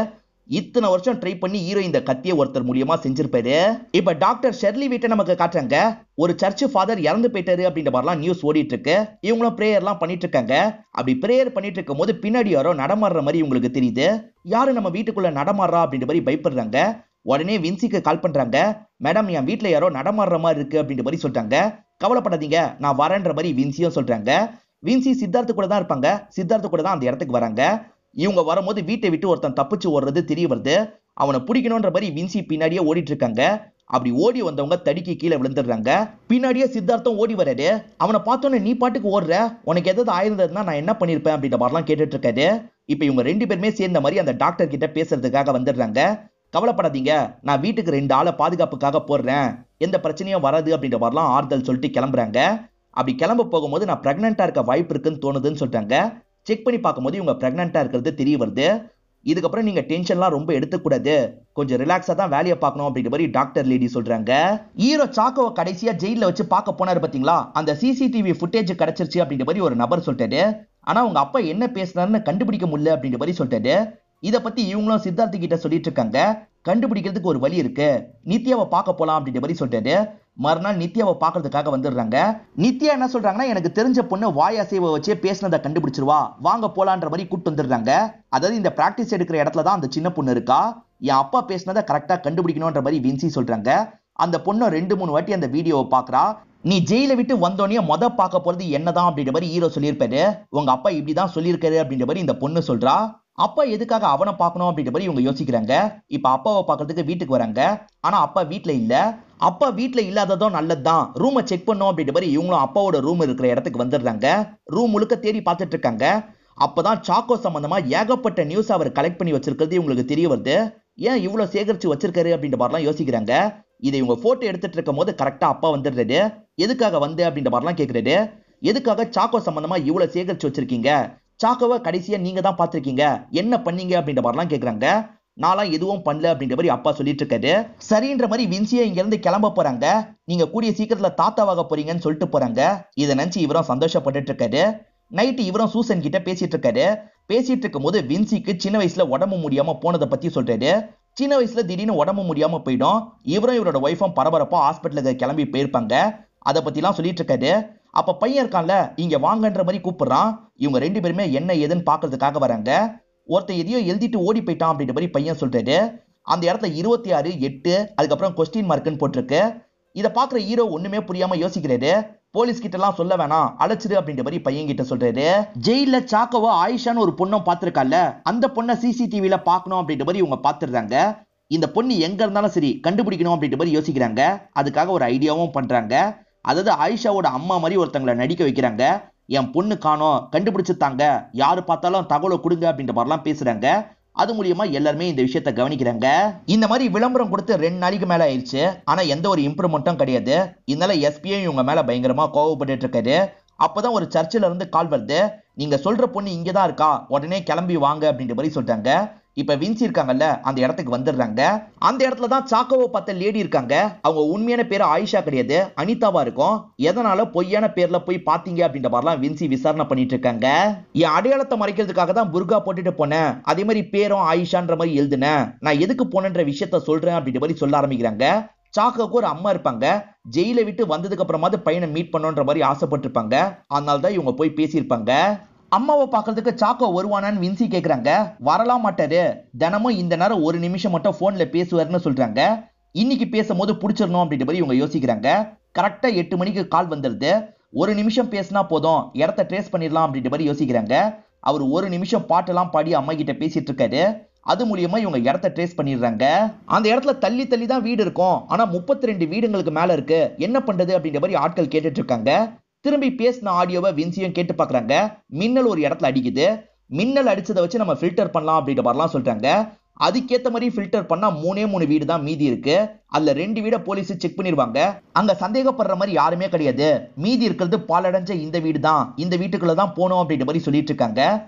இத்தனை வருஷம் ட்ரை பண்ணி ஹீரோ இந்த கத்தியை ஒருத்தர் மூலியமா செஞ்சிருப்பாரு. இப்ப டாக்டர் ஷெர்லி வீட்டை நமக்கு காட்டுறாங்க. ஒரு சர்ச் ஃபாதர் இறந்து போயிட்டாரு அப்படின்ற மாதிரிலாம் நியூஸ் ஓடிட்டு இருக்கு. இவங்களும் பிரேயர்லாம் பண்ணிட்டு இருக்காங்க. அப்படி பிரேயர் பண்ணிட்டு இருக்கும் போது பின்னாடி யாரோ நடமாடுற மாதிரி உங்களுக்கு தெரியுது. யாரு நம்ம வீட்டுக்குள்ள நடமாடுறா அப்படின்ற மாதிரி பயப்படுறாங்க. உடனே வின்சிக்கு கால் பண்றாங்க. மேடம் என் வீட்டுல யாரோ நடமாடுற மாதிரி இருக்கு அப்படின்ற மாதிரி சொல்றாங்க. கவலைப்படாதீங்க நான் வரேன்ற மாதிரி வின்சியும் சொல்றாங்க. வின்சி சித்தார்த்து கூட தான் இருப்பாங்க. சித்தார்த்து கூட தான் அந்த இடத்துக்கு வராங்க. இவங்க வரும்போது வீட்டை விட்டு ஒருத்தன் தப்பிச்சு ஓடுறது தெரிய வருது. அவனை பிடிக்கணும்ன்ற மாதிரி வின்சி பின்னாடியே ஓடிட்டு இருக்காங்க. அப்படி ஓடி வந்தவங்க தடிக்கு கீழே விழுந்துடுறாங்க. பின்னாடியே சித்தார்த்தம் ஓடி வராரு. அவனை பார்த்தோன்னே நீ பாட்டுக்கு ஓடுற, உனக்கு எதாவது ஆயிருந்ததுன்னா நான் என்ன பண்ணிருப்பேன் அப்படின்ற மாதிரிலாம் கேட்டுட்டு இருக்காரு. இப்ப இவங்க 2 பேருமே சேர்ந்த மாதிரி அந்த டாக்டர் கிட்ட பேசுறதுக்காக வந்துடுறாங்க. கவலைப்படாதீங்க நான் வீட்டுக்கு 2 ஆளை பாதுகாப்புக்காக போடுறேன், எந்த பிரச்சனையும் வராது அப்படின்ற மாதிரிலாம் ஆறுதல் சொல்லிட்டு கிளம்புறாங்க. அப்படி கிளம்ப போகும்போது நான் பிரெக்னெண்டா இருக்க வாய்ப்பு இருக்குன்னு தோணுதுன்னு சொல்றாங்க. செக் பண்ணி பார்க்கும்போது இவங்க பிரெக்னெண்டா இருக்கிறது தெரிய வருது. இதுக்கப்புறம் நீங்க டென்ஷன்லாம் ரொம்ப எடுத்துக்கூடாது, கொஞ்சம் ரிலாக்ஸா தான் வேலையை பார்க்கணும் அப்படின்ற மாதிரி டாக்டர் லேடி சொல்றாங்க. ஹீரோ சாக்கோவை கடைசியா ஜெயில வச்சு பார்க்க போனாரு பாத்தீங்களா, அந்த சிசிடிவி ஃபுட்டேஜ் கிடைச்சிருச்சு அப்படின்ற மாதிரி ஒரு நபர் சொல்லிட்டாரு. ஆனா உங்க அப்பா என்ன பேசினாருன்னு கண்டுபிடிக்க முடியல அப்படின்ற மாதிரி சொல்லிட்டாரு. இதை பத்தி இவங்களும் சித்தார்த்து கிட்ட சொல்லிட்டு இருக்காங்க. கண்டுபிடிக்கிறதுக்கு ஒரு வழி இருக்கு, நித்யாவை பார்க்க போலாம் அப்படின்ற மாதிரி சொல்லிட்டாரு. மறுநாள் நித்யாவை பார்க்கறதுக்காக வந்துடுறாங்க. நித்யா என்ன சொல்றாங்கன்னா, எனக்கு தெரிஞ்ச பொண்ணு வாய் அசைவை வச்சே பேசினதை கண்டுபிடிச்சிருவா, வாங்க போலான்ற மாதிரி கூட்டு வந்துடுறாங்க. அதாவது இந்த பிராக்டிஸ் எடுக்கிற இடத்துல தான் அந்த சின்ன பொண்ணு இருக்கா. என் அப்பா பேசினதை கரெக்டா கண்டுபிடிக்கணும்ன்ற மாதிரி வின்சி சொல்றாங்க. அந்த பொண்ணு 2-3 வாட்டி அந்த வீடியோவை பாக்குறா. நீ ஜெயில விட்டு வந்தோடனே பார்க்க போறது என்னதான் அப்படின்ற மாதிரி ஹீரோ சொல்லியிருப்பாரு. உங்க அப்பா இப்படிதான் சொல்லியிருக்காரு அப்படின்ற மாதிரி இந்த பொண்ணு சொல்றா. அப்பா எதுக்காக அவனை பார்க்கணும் அப்படின்ற மாதிரி இவங்க யோசிக்கிறாங்க. இப்ப அப்பாவை பார்க்கறதுக்கு வீட்டுக்கு வராங்க. ஆனா அப்பா வீட்ல இல்ல. அப்பா வீட்ல இல்லாததும் நல்லதுதான், ரூமை செக் பண்ணும் அப்படின்ற மாதிரி இவங்களும் அப்பாவோட ரூம் இருக்கிற இடத்துக்கு வந்துடுறாங்க. ரூம் முழுக்க தேடி பார்த்துட்டு இருக்காங்க. அப்பதான் சாக்கோ சம்பந்தமா ஏகப்பட்ட நியூஸ் அவர் கலெக்ட் பண்ணி வச்சிருக்கிறது இவங்களுக்கு தெரிய வருது. ஏன் இவ்வளவு சேகரிச்சு வச்சிருக்காரு அப்படின்ற மாதிரிலாம் யோசிக்கிறாங்க. இதை இவங்க போட்டோ எடுத்துட்டு இருக்கும் போது கரெக்டா அப்பா வந்துடுறாரு. எதுக்காக வந்து அப்படின்ற மாதிரிலாம் கேட்கிறாரு. எதுக்காக சாக்கோ சம்பந்தமா இவ்வளவு சேகரிச்சு வச்சிருக்கீங்க, சாக்கோவை கடைசியா நீங்க தான் பாத்திருக்கீங்க, என்ன பண்ணீங்க அப்படின்ற மாதிரிலாம் கேக்குறாங்க. நான்லாம் எதுவும் பண்ணல அப்படின்ற மாதிரி அப்பா சொல்லிட்டு இருக்காரு. சரின்ற மாதிரி வின்சியா இங்க இருந்து கிளம்ப போறாங்க. நீங்க கூடிய சீக்கிரத்துல தாத்தாவாக போறீங்கன்னு சொல்லிட்டு போறாங்க. இதை நினைச்சு இவரும் சந்தோஷப்பட்டு இருக்காரு. நைட்டு இவரும் சூசன் கிட்ட பேசிட்டு இருக்காரு. பேசிட்டு இருக்கும் போது வின்சிக்கு சின்ன வயசுல உடம்பு முடியாம போனதை பத்தி சொல்றாரு. சின்ன வயசுல திடீர்னு உடம்பு முடியாம போயிடும். இவரும் இவரோட ஒய்ஃபும் பரபரப்பா ஹாஸ்பிட்டலுக்கு கிளம்பி போயிருப்பாங்க. அதை பத்தி எல்லாம் சொல்லிட்டு இருக்காரு. அப்ப பையன் இருக்கான்ல, இங்க வாங்கன்ற மாதிரி கூப்பிடுறான். இவங்க ரெண்டு பேருமே என்ன ஏதுன்னு பாக்குறதுக்காக வராங்க. ஒருத்தர் எதையோ எழுதிட்டு ஓடி போயிட்டான் அப்படின்ற மாதிரி பையன் சொல்றாரு. அந்த இடத்துல 26/8 அதுக்கப்புறம் கொஸ்டின் மார்க்னு போட்டிருக்கு. இதை பாக்குற ஹீரோ ஒண்ணுமே புரியாம யோசிக்கிறாரு. போலீஸ் கிட்ட எல்லாம் சொல்ல வேணாம், அழைச்சிரு அப்படின்ற மாதிரி பையன் கிட்ட சொல்றாரு. ஜெயில சாக்கோவா ஆயிஷான்னு ஒரு பொண்ணும் பாத்துருக்கால, அந்த பொண்ணை சிசிடிவில பாக்கணும் அப்படின்ற மாதிரி இவங்க பாத்துடுறாங்க. இந்த பொண்ணு எங்க இருந்தாலும் சரி கண்டுபிடிக்கணும் அப்படின்ற மாதிரி யோசிக்கிறாங்க. அதுக்காக ஒரு ஐடியாவும் பண்றாங்க. அதாவது ஆயிஷாவோட அம்மா மாதிரி ஒருத்தங்களை நடிக்க வைக்கிறாங்க. என் பொண்ணு காணோம், கண்டுபிடிச்சு தாங்க, யாரு பார்த்தாலும் தகவலை கொடுங்க அப்படின்ற மாதிரிலாம் பேசுறாங்க. அது மூலியமா எல்லாருமே இந்த விஷயத்த கவனிக்கிறாங்க. இந்த மாதிரி விளம்பரம் கொடுத்து 2 நாளைக்கு மேல ஆயிடுச்சு. ஆனா எந்த ஒரு இம்ப்ரூவ்மெண்ட்டும் கிடையாது. இதனால எஸ்பிஐ இவங்க மேல பயங்கரமா கோவப்பட்டு இருக்காரு. அப்பதான் ஒரு சர்ச்சில் இருந்து கால் வருது. நீங்க சொல்ற பொண்ணு இங்கதான் இருக்கா, உடனே கிளம்பி வாங்க அப்படின்ற மாதிரி சொல்றாங்க. இப்ப வின்சி இருக்காங்கல்ல, அந்த இடத்துக்கு வந்துடுறாங்க. அந்த இடத்துல தான் சாக்கோவை பார்த்த லேடி இருக்காங்க. அவங்க உண்மையான பேரு ஆயிஷா கிடையாது, அனிதாவா இருக்கும். எதனால பொய்யான பேர்ல போய் பாத்தீங்க அப்படின்ற மாதிரிலாம் வின்சி விசாரணை பண்ணிட்டு இருக்காங்க. என் அடையாளத்தை மறைக்கிறதுக்காக தான் புர்கா போட்டுட்டு போனேன், அதே மாதிரி பேரும் ஆயிஷான்ற மாதிரி எழுதுனேன், நான் எதுக்கு போனேன்ற விஷயத்த சொல்றேன் அப்படின்ற மாதிரி சொல்ல ஆரம்பிக்கிறாங்க. சாக்கோக்கு ஒரு அம்மா இருப்பாங்க. ஜெயில விட்டு வந்ததுக்கு அப்புறமாவது பையனை மீட் பண்ணுன்ற மாதிரி ஆசைப்பட்டிருப்பாங்க. அதனால தான் இவங்க போய் பேசியிருப்பாங்க. அம்மாவை பார்க்கறதுக்கு சாக்கோ வருவானான்னு வின்சி கேக்குறாங்க. வரலாம் மாட்டாரு, தினமும் இந்த நேரம் 1 நிமிஷம் மட்டும் போன்ல பேசுவாருன்னு சொல்றாங்க. இன்னைக்கு பேசும்போது பிடிச்சிடணும் அப்படின்ற மாதிரி இவங்க யோசிக்கிறாங்க. கரெக்டா 8 மணிக்கு கால் வந்துருது. 1 நிமிஷம் பேசினா போதும், இடத்த ட்ரேஸ் பண்ணிடலாம் அப்படின்ற மாதிரி யோசிக்கிறாங்க. அவர் 1 நிமிஷம் பாட்டெல்லாம் பாடி அம்மா கிட்ட பேசிட்டு இருக்காரு. அது மூலியமா இவங்க இடத்த ட்ரேஸ் பண்ணிடுறாங்க. அந்த இடத்துல தள்ளி தள்ளி தான் வீடு இருக்கும். ஆனா 32 வீடுங்களுக்கு மேல இருக்கு, என்ன பண்றது அப்படின்ற மாதிரி ஆட்கள் கேட்டுட்டு இருக்காங்க. திரும்பி பேசின ஆடியோவை வின்சியும் கேட்டு பாக்குறாங்க. மின்னல் ஒரு இடத்துல அடிக்குது. மின்னல் அடிச்சதை வச்சு நம்ம ஃபில்டர் பண்ணலாம் அப்படின்ற மாதிரிலாம் சொல்றாங்க. அதுக்கேத்த மாதிரி ஃபில்டர் பண்ணா 3 வீடு தான் மீதி இருக்கு. அதுல 2 வீட போலீஸ் செக் பண்ணிருவாங்க. அங்க சந்தேகப்படுற மாதிரி யாருமே கிடையாது. மீதி இருக்கிறது பாலடைஞ்ச இந்த வீடு தான், இந்த வீட்டுக்குள்ள தான் போனோம் அப்படின்ற மாதிரி சொல்லிட்டு இருக்காங்க.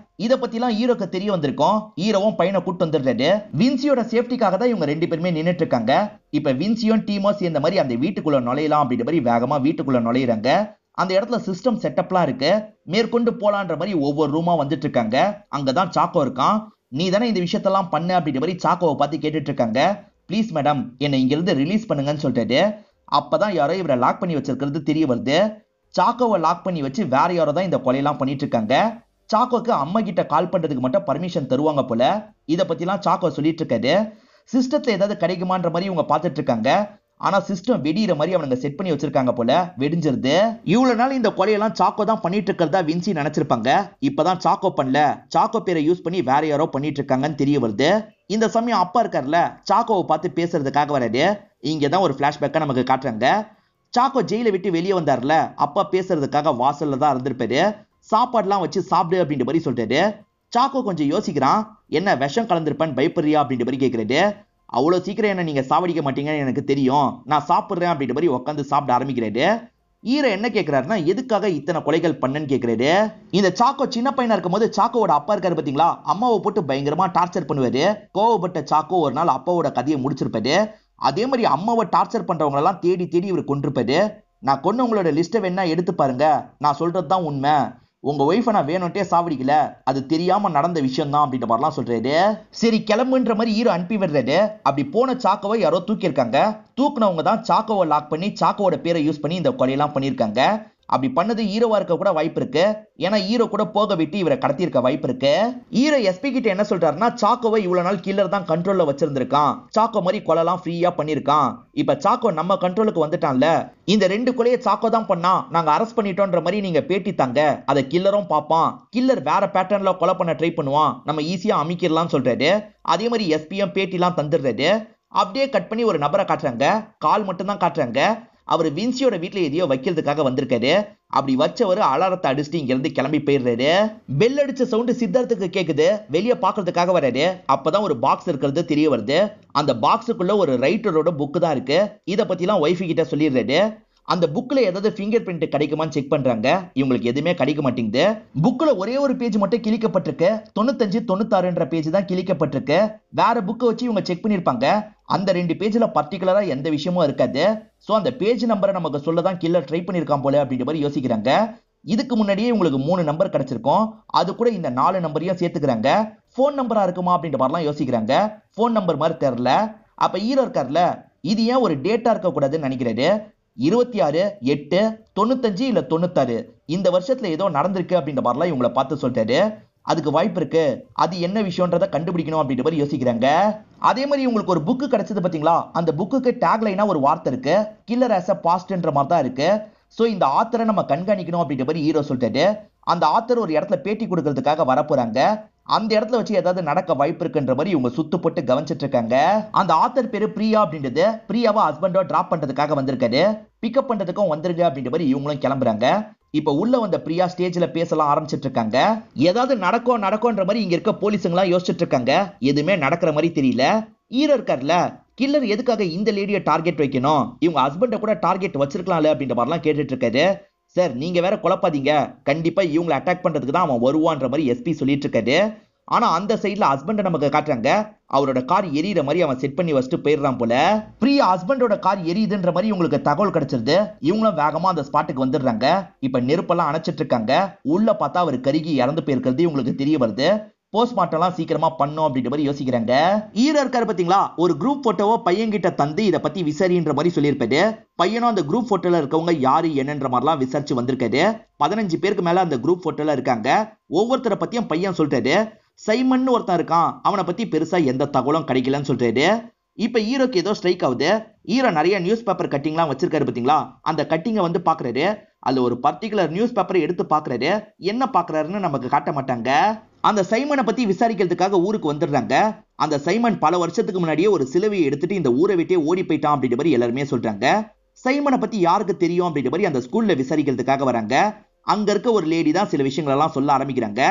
இத பத்தி எல்லாம் ஹீரோக்கு தெரிய வந்திருக்கும். ஹீரோவும் பையனை கூட்டு வந்துடுறாரு. வின்சியோட சேஃப்டிக்காக தான் இவங்க 2 பேருமே நின்னுட்டு இருக்காங்க. இப்ப வின்சியும் டீமும் சேர்ந்த மாதிரி அந்த வீட்டுக்குள்ள நுழையலாம் அப்படின்ற மாதிரி வேகமா வீட்டுக்குள்ள நுழையிறாங்க. அந்த இடத்துல சிஸ்டம் செட்டப்லாம் இருக்கு. மேற்கொண்டு போலான்ற மாதிரி ஒவ்வொரு ரூமா வந்துட்டு இருக்காங்க. அங்கதான் சாக்கோ இருக்கான். நீ தானே இந்த விஷயத்தெல்லாம் பண்ண அப்படின்ற மாதிரி சாக்கோவை பார்த்து கேட்டுட்டு இருக்காங்க. ப்ளீஸ் மேடம், என்னை இங்க இருந்து ரிலீஸ் பண்ணுங்கன்னு சொல்லிட்டு அப்பதான் யாரோ இவரை லாக் பண்ணி வச்சிருக்கிறது தெரிய வருது. சாக்கோவை லாக் பண்ணி வச்சு வேற யாரோ தான் இந்த கொலையெல்லாம் பண்ணிட்டு இருக்காங்க. சாக்கோக்கு அம்மா கிட்ட கால் பண்றதுக்கு மட்டும் பர்மிஷன் தருவாங்க போல. இதை பத்திலாம் சாக்கோ சொல்லிட்டு இருக்காரு. சிஸ்டத்துல ஏதாவது கிடைக்குமான்ற மாதிரி இவங்க பார்த்துட்டு இருக்காங்க. ஆனா சிஸ்டம் வெடிகிற மாதிரி அவனுங்க செட் பண்ணி வச்சிருக்காங்க போல. வெடிஞ்சிருது. இவ்வளவு நாள் இந்த கொலையெல்லாம் சாக்கோ தான் பண்ணிட்டு இருக்கிறதா வின்சி நினைச்சிருப்பாங்க. இப்பதான் சாக்கோ பண்ணல, சாக்கோ பேரை யூஸ் பண்ணி வேற யாரோ பண்ணிட்டு இருக்காங்கன்னு தெரிய வருது. இந்த சமயம் அப்பா இருக்காருல, சாக்கோவை பார்த்து பேசுறதுக்காக வராரு. இங்கதான் ஒரு பிளாஷ்பேக்கா நமக்கு காட்டுறாங்க. சாக்கோ ஜெயில விட்டு வெளியே வந்தாருல, அப்பா பேசுறதுக்காக வாசல்ல தான் இருந்திருப்பாரு. சாப்பாடுலாம் வச்சு சாப்பிடு அப்படின்ற மாதிரி சொல்றாரு. சாக்கோ கொஞ்சம் யோசிக்கிறான். என்ன விஷம் கலந்திருப்பேன்னு பயப்படுறியா அப்படின்ற மாதிரி கேட்கிறாரு. அவ்வளவு சீக்கிரம் என்ன நீங்க சாவடிக்க மாட்டீங்கன்னு எனக்கு தெரியும், நான் சாப்பிடுறேன் அப்படின்ற மாதிரி உட்காந்து சாப்பிட ஆரம்பிக்கிறாரு. ஹீரோ என்ன கேட்கிறாருன்னா, எதுக்காக இத்தனை கொலைகள் பண்ணன்னு கேட்கிறாரு. இந்த சாக்கோ சின்ன பையனா இருக்கும் போது சாக்கோவோட அப்பா இருக்காரு பாத்தீங்களா, அம்மாவை போட்டு பயங்கரமா டார்ச்சர் பண்ணுவாரு. கோவப்பட்ட சாக்கோ ஒரு நாள் அப்பாவோட கதையை முடிச்சிருப்பாரு. அதே மாதிரி அம்மாவை டார்ச்சர் பண்றவங்க எல்லாம் தேடி தேடி இவர் கொண்டிருப்பாரு. நான் கொன்னவங்களோட லிஸ்ட்டை வேணா எடுத்து பாருங்க, நான் சொல்றதுதான் உண்மை, உங்க ஒய்ஃபை நான் வேணும்ட்டே சாவடிக்கல, அது தெரியாம நடந்த விஷயம் தான் அப்படின்ற மாதிரிலாம் சொல்றாரு. சரி கிளம்புன்ற மாதிரி ஹீரோ அனுப்பி விடுறாரு. அப்படி போன சாக்கோவை யாரோ தூக்கி இருக்காங்க. தூக்குனவங்க தான் சாக்கோவை லாக் பண்ணி சாக்கோவோட பேரை யூஸ் பண்ணி இந்த கொலையெல்லாம் பண்ணியிருக்காங்க. அப்படி பண்ணது ஹீரோவா இருக்க கூட வாய்ப்பு இருக்கு. ஏன்னா ஹீரோ கூட போக விட்டு இவரை கடத்தி இருக்க வாய்ப்பு இருக்கு. ஹீரோ எஸ்பி கிட்ட என்ன சொல்றாருன்னா, சாக்கோவை இவ்வளவு நாள் கில்லர் தான் கண்ட்ரோல்ல வச்சிருந்திருக்கான், சாக்கோ மாதிரி கொலைலாம் ஃப்ரீயா பண்ணிருக்கான், இப்ப சாக்கோ நம்ம கண்ட்ரோலுக்கு வந்துட்டான்ல, இந்த 2 கொலையை சாக்கோ தான் பண்ணா, நாங்க அரெஸ்ட் பண்ணிட்டோன்ற மாதிரி நீங்க பேட்டி தாங்க, அதை கில்லரும் பாப்பான், கில்லர் வேற பேட்டர்ன்ல கொலை பண்ண ட்ரை பண்ணுவான், நம்ம ஈஸியா அமைக்கிடலாம் சொல்றாரு. அதே மாதிரி எஸ்பியும் பேட்டிலாம் தந்துடுறாரு. அப்படியே கட் பண்ணி ஒரு நபரை காட்டுறாங்க, கால் மட்டும் தான் காட்டுறாங்க. அவர் வின்சியோட வீட்டுல எதையோ வைக்கிறதுக்காக வந்திருக்காரு. அப்படி வச்சவர் அலாரத்தை அடிச்சுட்டு இங்க இருந்து கிளம்பி போயிடுறாரு. பெல் அடிச்ச சவுண்ட் சித்தார்த்துக்கு கேக்குது. வெளியே பாக்குறதுக்காக வராரு. அப்பதான் ஒரு பாக்ஸ் இருக்கிறது தெரிய வருது. அந்த பாக்ஸுக்குள்ள ஒரு ரைட்டரோட புக் தான் இருக்கு. இத பத்தி எல்லாம் ஒய்ஃபு கிட்ட சொல்லிடுறாரு. அந்த புக்ல ஏதாவது ஃபிங்கர் பிரிண்ட் கிடைக்குமான்னு செக் பண்றாங்க. இவங்களுக்கு எதுவுமே கிடைக்க மாட்டேங்குது. புக்ல ஒரே ஒரு பேஜ் மட்டும் கிழிக்கப்பட்டிருக்கு. 95 96ன்ற பேஜ் தான் கிழிக்கப்பட்டிருக்கு. வேற புக்கை வச்சு இவங்க செக் பண்ணிருப்பாங்க. அந்த 2 பேஜ்ல பர்டிகுலரா எந்த விஷயமும் இருக்காது. சோ அந்த பேஜ் நம்பரை நமக்கு சொல்லதான் கில்லர் ட்ரை பண்ணிருக்கான் போல அப்படின்ற மாதிரி யோசிக்கிறாங்க. இதுக்கு முன்னாடியே உங்களுக்கு 3 நம்பர் கிடைச்சிருக்கும். அது கூட இந்த 4 நம்பரையும் சேர்த்துக்கிறாங்க. போன் நம்பரா இருக்குமா அப்படின்ற மாதிரிலாம் யோசிக்கிறாங்க. போன் நம்பர் மாதிரி தெரியல. அப்ப ஹீரோ இருக்கார்ல, இது ஏன் ஒரு டேட்டா இருக்க கூடாதுன்னு நினைக்கிறாரு. 26/8/95 இல்ல 96 இந்த வருஷத்துல ஏதோ நடந்திருக்கு அப்படின்ற மாதிரிலாம் இவங்களை பார்த்து சொல்லிட்டாரு. அதுக்கு வாய்ப்பு இருக்கு. அது என்ன விஷயம்ன்றதை கண்டுபிடிக்கணும் அப்படின்ற மாதிரி யோசிக்கிறாங்க. அதே மாதிரி உங்களுக்கு ஒரு புக்கு கிடைச்சது பாத்தீங்களா, அந்த புக்குக்கு டேக்லைனா ஒரு வார்த்தை இருக்கு, கில்லர் ஆஸ் அ பாஸ்ட்ன்ற மாதிரி தான் இருக்கு. சோ இந்த ஆத்தரை நம்ம கண்காணிக்கணும் அப்படின்ற மாதிரி ஹீரோ சொல்லிட்டாரு. அந்த ஆத்தர் ஒரு இடத்துல பேட்டி கொடுக்கறதுக்காக வரப்போறாங்க. அந்த இடத்துல வச்சு ஏதாவது நடக்க வாய்ப்பு இருக்குன்ற மாதிரி இவங்க சுத்து போட்டு கவனிச்சிட்டு இருக்காங்க. அந்த ஆத்தர் பேரு பிரியா அப்படின்றது. பிரியாவை ஹஸ்பண்டோ டிராப் பண்றதுக்காக வந்திருக்காரு. பிக்கப் பண்றதுக்கும் வந்துருங்க அப்படின்ற மாதிரி இவங்களும் கிளம்புறாங்க. இப்ப உள்ள வந்த பிரியா ஸ்டேஜ்ல பேசலாம் ஆரம்பிச்சிட்டு இருக்காங்க. ஏதாவது நடக்கும்ன்ற மாதிரி இங்க இருக்க போலீஸுங்களா யோசிச்சுட்டு இருக்காங்க. எதுவுமே நடக்கிற மாதிரி தெரியல. ஹீரோ இருக்கார்ல, கில்லர் எதுக்காக இந்த லேடியை டார்கெட் வைக்கணும், இவங்க ஹஸ்பண்ட கூட டார்கெட் வச்சிருக்கலாம்ல அப்படின்ற மாதிரிலாம் கேட்டுட்டு இருக்காரு. சார் நீங்க வேற குழப்பாதீங்க, கண்டிப்பா இவங்களை அட்டாக் பண்றதுக்கு தான் அவன் வருவான்ற மாதிரி எஸ்பி சொல்லிட்டு இருக்காரு. ஆனா அந்த சைட்ல ஹஸ்பண்ட நமக்கு காட்டுறாங்க. அவரோட கார் எரியிற மாதிரி அவன் செட் பண்ணி வச்சுட்டு போயிடுறான் போல. பிரியா ஹஸ்பண்டோட கார் எரியுதுன்ற மாதிரி உங்களுக்கு தகவல் கிடைச்சிருது. இவங்களும் வேகமா அந்த ஸ்பாட்டுக்கு வந்துடுறாங்க. இப்ப நெருப்பெல்லாம் அணைச்சிட்டு இருக்காங்க. உள்ள பார்த்தா அவர் கருகி இறந்து போயிருக்கிறது இவங்களுக்கு தெரிய வருது. போஸ்ட்மார்ட்டம்லாம் சீக்கிரமா பண்ணும் அப்படின்ற மாதிரி யோசிக்கிறாங்க. ஹீரோ இருக்காரு பாத்தீங்களா, ஒரு குரூப் போட்டோவோ பையன் கிட்ட தந்து இதை பத்தி விசாரின்ற மாதிரி சொல்லியிருப்பாரு. பையனும் அந்த குரூப் போட்டோல இருக்கவங்க யாரு என்னன்ற மாதிரிலாம் விசாரிச்சு வந்திருக்காரு. 15 பேருக்கு மேல அந்த குரூப் போட்டோல இருக்காங்க. ஒவ்வொருத்தரை பத்தியும் பையன் சொல்றாரு. சைமன் ஒருத்தன் இருக்கான், அவனை பத்தி பெருசா எந்த தகவலும் கிடைக்கலன்னு சொல்றாரு. இப்ப ஹீரோக்கு ஏதோ ஸ்ட்ரைக் ஆகுது. ஹீரோ நிறைய நியூஸ் பேப்பர் கட்டிங்லாம் வச்சிருக்காரு பாத்தீங்களா, அந்த கட்டிங்கை வந்து பாக்குறாரு. அதுல ஒரு பர்டிகுலர் நியூஸ் பேப்பரை எடுத்து பாக்குறாரு. என்ன பாக்குறாருன்னு நமக்கு காட்ட மாட்டாங்க. அந்த சைமனை பத்தி விசாரிக்கிறதுக்காக ஊருக்கு வந்துடுறாங்க. அந்த சைமன் பல வருஷத்துக்கு முன்னாடியே ஒரு சிலுவையை எடுத்துட்டு இந்த ஊரை விட்டே ஓடி போயிட்டான் அப்படின்ற மாதிரி எல்லாருமே சொல்றாங்க. சைமனை பத்தி யாருக்கு தெரியும் அப்படின்ற மாதிரி அந்த ஸ்கூல்ல விசாரிக்கிறதுக்காக வராங்க. அங்க இருக்க ஒரு லேடி தான் சில விஷயங்கள் எல்லாம் சொல்ல ஆரம்பிக்கிறாங்க.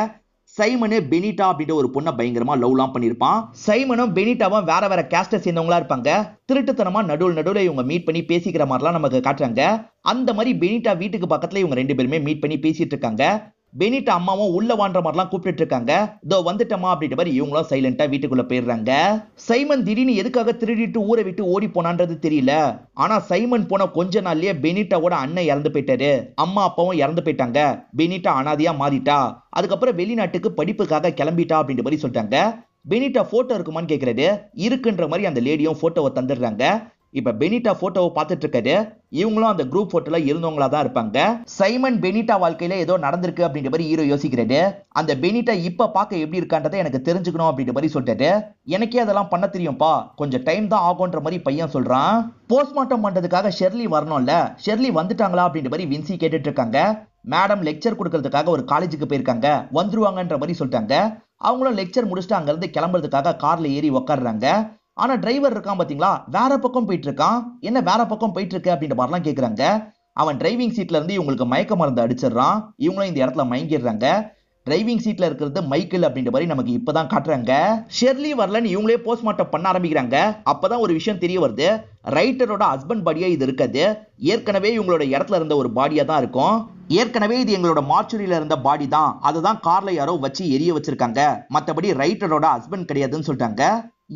சைமனு பெனிட்டா அப்படின்ற ஒரு பொண்ணை பயங்கரமா லவ்லாம் பண்ணிருப்பான். சைமனும் பெனிட்டாவும் வேற வேற கேஸ்ட சேர்ந்தவங்களா இருப்பாங்க. திருட்டுத்தனமா நடுவுல இவங்க மீட் பண்ணி பேசிக்கிற மாதிரிலாம் நமக்கு காட்டுறாங்க. அந்த மாதிரி பெனிட்டா வீட்டுக்கு பக்கத்துல இவங்க 2 பேருமே மீட் பண்ணி பேசிட்டு இருக்காங்க. பெனிட்டா அம்மாவும் உள்ள வான்ற மாதிரிலாம் கூப்பிட்டு இருக்காங்க. இதோ வந்துட்டமா அப்படின்ற மாதிரி இவங்களும் சைலண்டா வீட்டுக்குள்ள போயிடுறாங்க. சைமன் திடீர்னு எதுக்காக திருடிட்டு ஊரை விட்டு ஓடி போனான்றது தெரியல. ஆனா சைமன் போன கொஞ்ச நாள்லயே பெனிட்டாவோட அண்ணன் இறந்து போயிட்டாரு, அம்மா அப்பாவும் இறந்து போயிட்டாங்க. பெனிட்டா அனாதையா மாறிட்டா. அதுக்கப்புறம் வெளிநாட்டுக்கு படிப்புக்காக கிளம்பிட்டா அப்படின்ற மாதிரி சொல்லிட்டாங்க. பெனிட்டா போட்டோ இருக்குமான்னு கேக்குறாரு. இருக்குன்ற மாதிரி அந்த லேடியும் போட்டோவை தந்துடுறாங்க. இப்ப பெனிட்டா போட்டோவை பார்த்துட்டு இருக்காரு. இவங்களும் அந்த குரூப் போட்டோல இருந்தவங்களா தான் இருப்பாங்க. சைமன் பெனிட்டா வாழ்க்கையில ஏதோ நடந்திருக்கு அப்படின்ற மாதிரி ஹீரோ யோசிக்கிறாரு. அந்த பெனிட்டா இப்ப பார்க்க எப்படி இருக்கான்றதை எனக்கு தெரிஞ்சுக்கணும் அப்படின்ற மாதிரி சொல்லிட்டாரு. எனக்கே அதெல்லாம் பண்ண தெரியும்பா, கொஞ்சம் டைம் தான் ஆகும்ன்ற மாதிரி பையன் சொல்றான். போஸ்ட்மார்ட்டம் பண்றதுக்காக ஷெர்லி வரணும்ல, ஷெர்லி வந்துட்டாங்களா அப்படின்ற மாதிரி வின்சி கேட்டுட்டு இருக்காங்க. மேடம் லெக்சர் கொடுக்கறதுக்காக ஒரு காலேஜுக்கு போயிருக்காங்க, வந்துருவாங்கன்ற மாதிரி சொல்லிட்டாங்க. அவங்களும் லெக்சர் முடிச்சுட்டு அங்க இருந்து கிளம்புறதுக்காக கார்ல ஏறி உட்காடுறாங்க. ஆனா டிரைவர் இருக்கான் பாத்தீங்களா, வேற பக்கம் போயிட்டு இருக்கான். என்ன வேற பக்கம் போயிட்டு இருக்கு அப்படின்ற மாதிரிலாம் கேக்குறாங்க. அவன் டிரைவிங் சீட்ல இருந்து இவங்களுக்கு மயக்க மருந்து அடிச்சிடறான். இவங்களும் இந்த இடத்துல மயங்கிடுறாங்க. டிரைவிங் சீட்ல இருக்கிறது மைக்கேல் அப்படின்ற மாதிரி நமக்கு இப்பதான் காட்டுறாங்க. ஷெர்லி வரலன்னு இவங்களே போஸ்ட்மார்ட்டம் பண்ண ஆரம்பிக்கிறாங்க. அப்பதான் ஒரு விஷயம் தெரிய வருது. ரைட்டரோட ஹஸ்பண்ட் பாடியா இது இருக்காது. ஏற்கனவே இவங்களோட இடத்துல இருந்த ஒரு பாடியா தான் இருக்கும். ஏற்கனவே இது எங்களோட மார்ச்சுரியில இருந்த பாடி தான், அதுதான் கார்ல யாரோ வச்சு எரிய வச்சிருக்காங்க. மத்தபடி ரைட்டரோட ஹஸ்பண்ட் கிடையாதுன்னு சொல்லிட்டாங்க.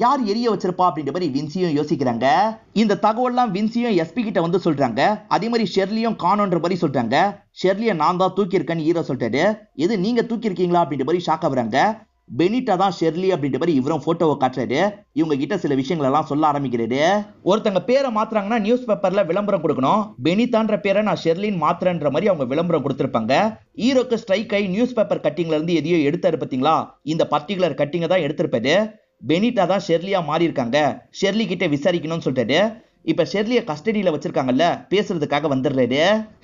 யார் எரிய வச்சிருப்பா அப்படின்ற மாதிரி வின்சியும் யோசிக்கிறாங்க. இந்த தகவல்லாம் வின்சியும் எஸ்பி கிட்ட வந்து சொல்றாங்க. அதே மாதிரி ஷெர்லியும் காணோன்ற மாதிரி சொல்றாங்க. ஷெர்லியை நான் தான் தூக்கி இருக்கேன்னு ஹீரோ சொல்லிட்டாரு. எது நீங்க தூக்கி இருக்கீங்களா அப்படின்ற மாதிரி ஷாக் ஆகுறாங்க. பெனிட்டா தான் ஷெர்லி அப்படின்ற மாதிரி இவரும் போட்டோவை காட்டுறாரு. இவங்க கிட்ட சில விஷயங்கள் எல்லாம் சொல்ல ஆரம்பிக்கிறாரு. ஒருத்தங்க பேரை மாத்துறாங்கன்னா நியூஸ் பேப்பர்ல விளம்பரம் கொடுக்கணும். பெனிதான்ற பேரை நான் ஷெர்லின் மாத்துறேன்ற மாதிரி அவங்க விளம்பரம் கொடுத்திருப்பாங்க. ஹீரோக்கு ஸ்ட்ரைக் ஆகி நியூஸ் பேப்பர் கட்டிங்ல இருந்து எதையோ எடுத்தாரு பாத்தீங்களா, இந்த பர்டிகுலர் கட்டிங்க தான் எடுத்திருப்பாரு. பெனிட்டா தான் ஷெர்லியா மாறி இருக்காங்க, ஷெர்லி கிட்ட விசாரிக்கணும்னு சொல்லிட்டாரு. இப்ப ஷெர்லியை கஸ்டடியில வச்சிருக்காங்கல்ல, பேசுறதுக்காக வந்துடுறாரு.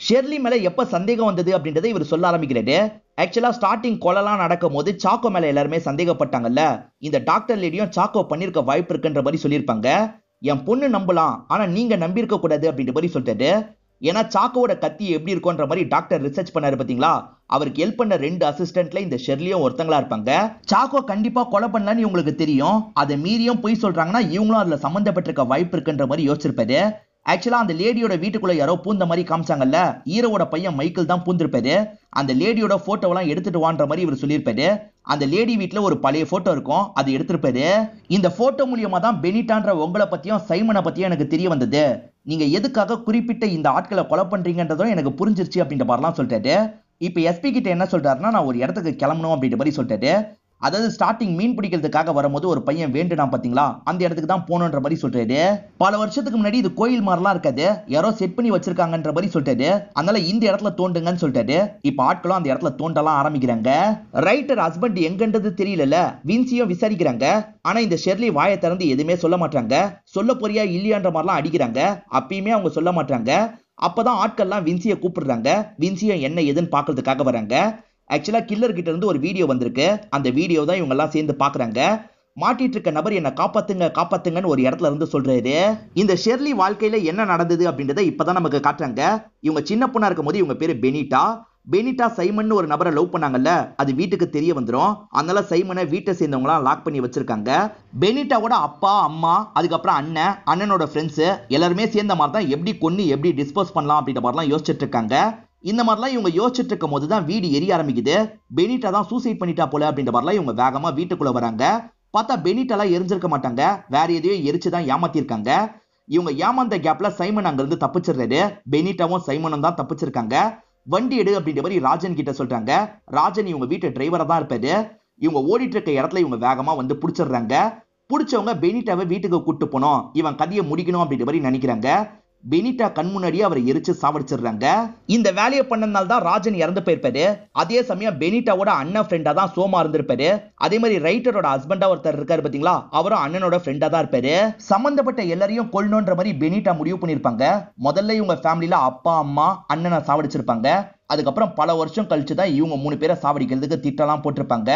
ஷெர்லி மேல எப்ப சந்தேகம் வந்தது அப்படின்றத இவர் சொல்ல ஆரம்பிக்கிறாரு. ஆக்சுவலா ஸ்டார்டிங் கொலைலாம் நடக்கும் போது சாக்கோ மேல எல்லாருமே சந்தேகப்பட்டாங்கல்ல, இந்த டாக்டர் லேடியும் சாக்கோ பண்ணிருக்க வாய்ப்பு இருக்குன்ற மாதிரி சொல்லியிருப்பாங்க. என் பொண்ணு நம்பலாம், ஆனா நீங்க நம்பியிருக்க கூடாது அப்படின்ற மாதிரி சொல்லிட்டாரு. ஏன்னா சாக்கோவோட கத்தி எப்படி இருக்கும்ன்ற மாதிரி டாக்டர் ரிசர்ச் பண்ணாரு பாத்தீங்களா, அவருக்கு ஹெல்ப் பண்ண 2 அசிஸ்டன்ட்ல இந்த ஷெர்லியும் ஒருத்தங்களா இருப்பாங்க. சாக்கோ கண்டிப்பா கொலை பண்ணலான்னு உங்களுக்கு தெரியும், அதை மீறியும் போய் சொல்றாங்கன்னா இவங்களும் அதுல சம்பந்தப்பட்டிருக்க வாய்ப்பு இருக்குன்ற மாதிரி யோசிச்சிருப்பாரு. ஆக்சுவலா அந்த லேடியோட வீட்டுக்குள்ள யாரோ பூந்த மாதிரி காமிச்சாங்கல்ல, ஹீரோவோட பையன் மைக்கேல் தான் பூந்திருப்பாரு. அந்த லேடியோட போட்டோவெல்லாம் எடுத்துட்டு வான்ற மாதிரி இவர் சொல்லியிருப்பாரு. அந்த லேடி வீட்டுல ஒரு பழைய போட்டோ இருக்கும், அது எடுத்திருப்பாரு. இந்த போட்டோ மூலியமா தான் பெனிட்டான்ற உங்களை பத்தியும் சைமனை பத்தியும் எனக்கு தெரிய வந்தது. நீங்க எதுக்காக குறிப்பிட்ட இந்த ஆட்களை கொலை பண்றீங்கன்றதும் எனக்கு புரிஞ்சிருச்சு அப்படின்ற மாதிரிலாம் சொல்லிட்டாரு. இப்ப எஸ்பி கிட்ட என்ன சொல்றாருன்னா, நான் ஒரு இடத்துக்கு கிளம்பணும் அப்படின்ற மாதிரி சொல்லிட்டாரு. அதாவது ஸ்டார்டிங் மீன் பிடிக்கிறதுக்காக வரும்போது ஒரு பையன் வேண்டுனா பாத்தீங்களா, அந்த இடத்துக்கு தான் போகணுன்ற மாதிரி சொல்றாரு. பல வருஷத்துக்கு முன்னாடி இது கோயில் மாதிரிலாம் இருக்காது, யாரோ செட் பண்ணி வச்சிருக்காங்கன்ற மாதிரி சொல்லிட்டாரு. அதனால இந்த இடத்துல தோண்டுங்கன்னு சொல்லிட்டாரு. இப்ப ஆட்களும் அந்த இடத்துல தோண்டலாம் ஆரம்பிக்கிறாங்க. ரைட்டர் ஹஸ்பண்ட் எங்கன்றது தெரியல, வின்சியும் விசாரிக்கிறாங்க. ஆனா இந்த ஷெர்லி வாயை திறந்து எதுவுமே சொல்ல மாட்டாங்க. சொல்ல போறியா இல்லையான்ற மாதிரிலாம் அடிக்கிறாங்க, அப்பயுமே அவங்க சொல்ல மாட்டாங்க. அப்பதான் ஆட்கள்லாம் வின்சியை கூப்பிடுறாங்க. வின்சியும் என்ன எதுன்னு பாக்குறதுக்காக வராங்க. ஆக்சுவலா கில்லர் கிட்ட இருந்து ஒரு வீடியோ வந்திருக்கு, அந்த வீடியோ தான் இவங்க எல்லாம் சேர்ந்து பாக்குறாங்க. மாட்டிட்டு இருக்க நபர் என்ன காப்பாத்துங்க காப்பாத்துங்கன்னு ஒரு இடத்துல இருந்து சொல்றாரு. இந்த ஷெர்லி வாழ்க்கையில என்ன நடந்தது அப்படின்றத இப்பதான் நமக்கு காட்டுறாங்க. இவங்க சின்ன பொண்ணா இருக்கும் போது இவங்க பேரு பெனிட்டா. பெனிட்டா சைமன் ஒரு நபரை லவ் பண்ணாங்கல்ல, அது வீட்டுக்கு தெரிய வந்துரும். அதனால சைமனை வீட்டை சேர்ந்தவங்களாம் லாக் பண்ணி வச்சிருக்காங்க. பெனிட்டாவோட அப்பா அம்மா, அதுக்கப்புறம் அண்ணனோட ஃப்ரெண்ட்ஸ் எல்லாருமே சேர்ந்த மாதிரி தான் எப்படி கொன்னு எப்படி டிஸ்போஸ் பண்ணலாம் அப்படின்ற மாதிரிலாம் யோசிச்சுட்டு இருக்காங்க. இந்த மாதிரிலாம் இவங்க யோசிச்சுட்டு இருக்கும் போது தான் வீடு எரிய ஆரம்பிக்குது. பெனிட்டா தான் சூசைட் பண்ணிட்டா போல அப்படின்ற மாதிரிலாம் இவங்க வேகமா வீட்டுக்குள்ள வராங்க. பார்த்தா பெனிட்டாலாம் எரிஞ்சிருக்க மாட்டாங்க, வேற எதையோ எரிச்சுதான் ஏமாத்திருக்காங்க. இவங்க ஏமாந்த கேப்ல சைமன் அங்க இருந்து தப்பிச்சிடுறாரு. பெனிட்டாவும் சைமனும் தான் தப்பிச்சிருக்காங்க. வண்டி எடு அப்படின்ற மாதிரி ராஜன் கிட்ட சொல்றாங்க. ராஜன் இவங்க வீட்டு டிரைவரா தான் இருப்பாரு. இவங்க ஓடிட்டு இருக்க இடத்துல இவங்க வேகமா வந்து புடிச்சிடுறாங்க. புடிச்சவங்க பெனிட்டாவை வீட்டுக்கு கூட்டு போனோம், இவன் கதையை முடிக்கணும் அப்படின்ற மாதிரி நினைக்கிறாங்க. பெனிட்டா கண் முன்னாடியே அவரை எரிச்சு சாவடிச்சிடுறாங்க. இந்த வேலையை பண்ணனால தான் ராஜன் இறந்து போயிருப்பாரு. அதே சமயம் பெனிட்டாவோட அண்ணன் ஃப்ரெண்டா தான் சோமா இருந்திருப்பாரு. அதே மாதிரி ரைட்டரோட ஹஸ்பண்டா ஒருத்தர் இருக்காரு பாத்தீங்களா, அவரும் அண்ணனோட ஃப்ரெண்டா தான் இருப்பாரு. சம்பந்தப்பட்ட எல்லாரையும் கொல்லணும்ன்ற மாதிரி பெனிட்டா முடிவு பண்ணிருப்பாங்க. முதல்ல இவங்க ஃபேமிலில அப்பா அம்மா அண்ணனை சாவடிச்சிருப்பாங்க. அதுக்கப்புறம் பல வருஷம் கழிச்சு தான் இவங்க 3 பேரை சாவடிக்கிறதுக்கு திட்டம்லாம் போட்டிருப்பாங்க.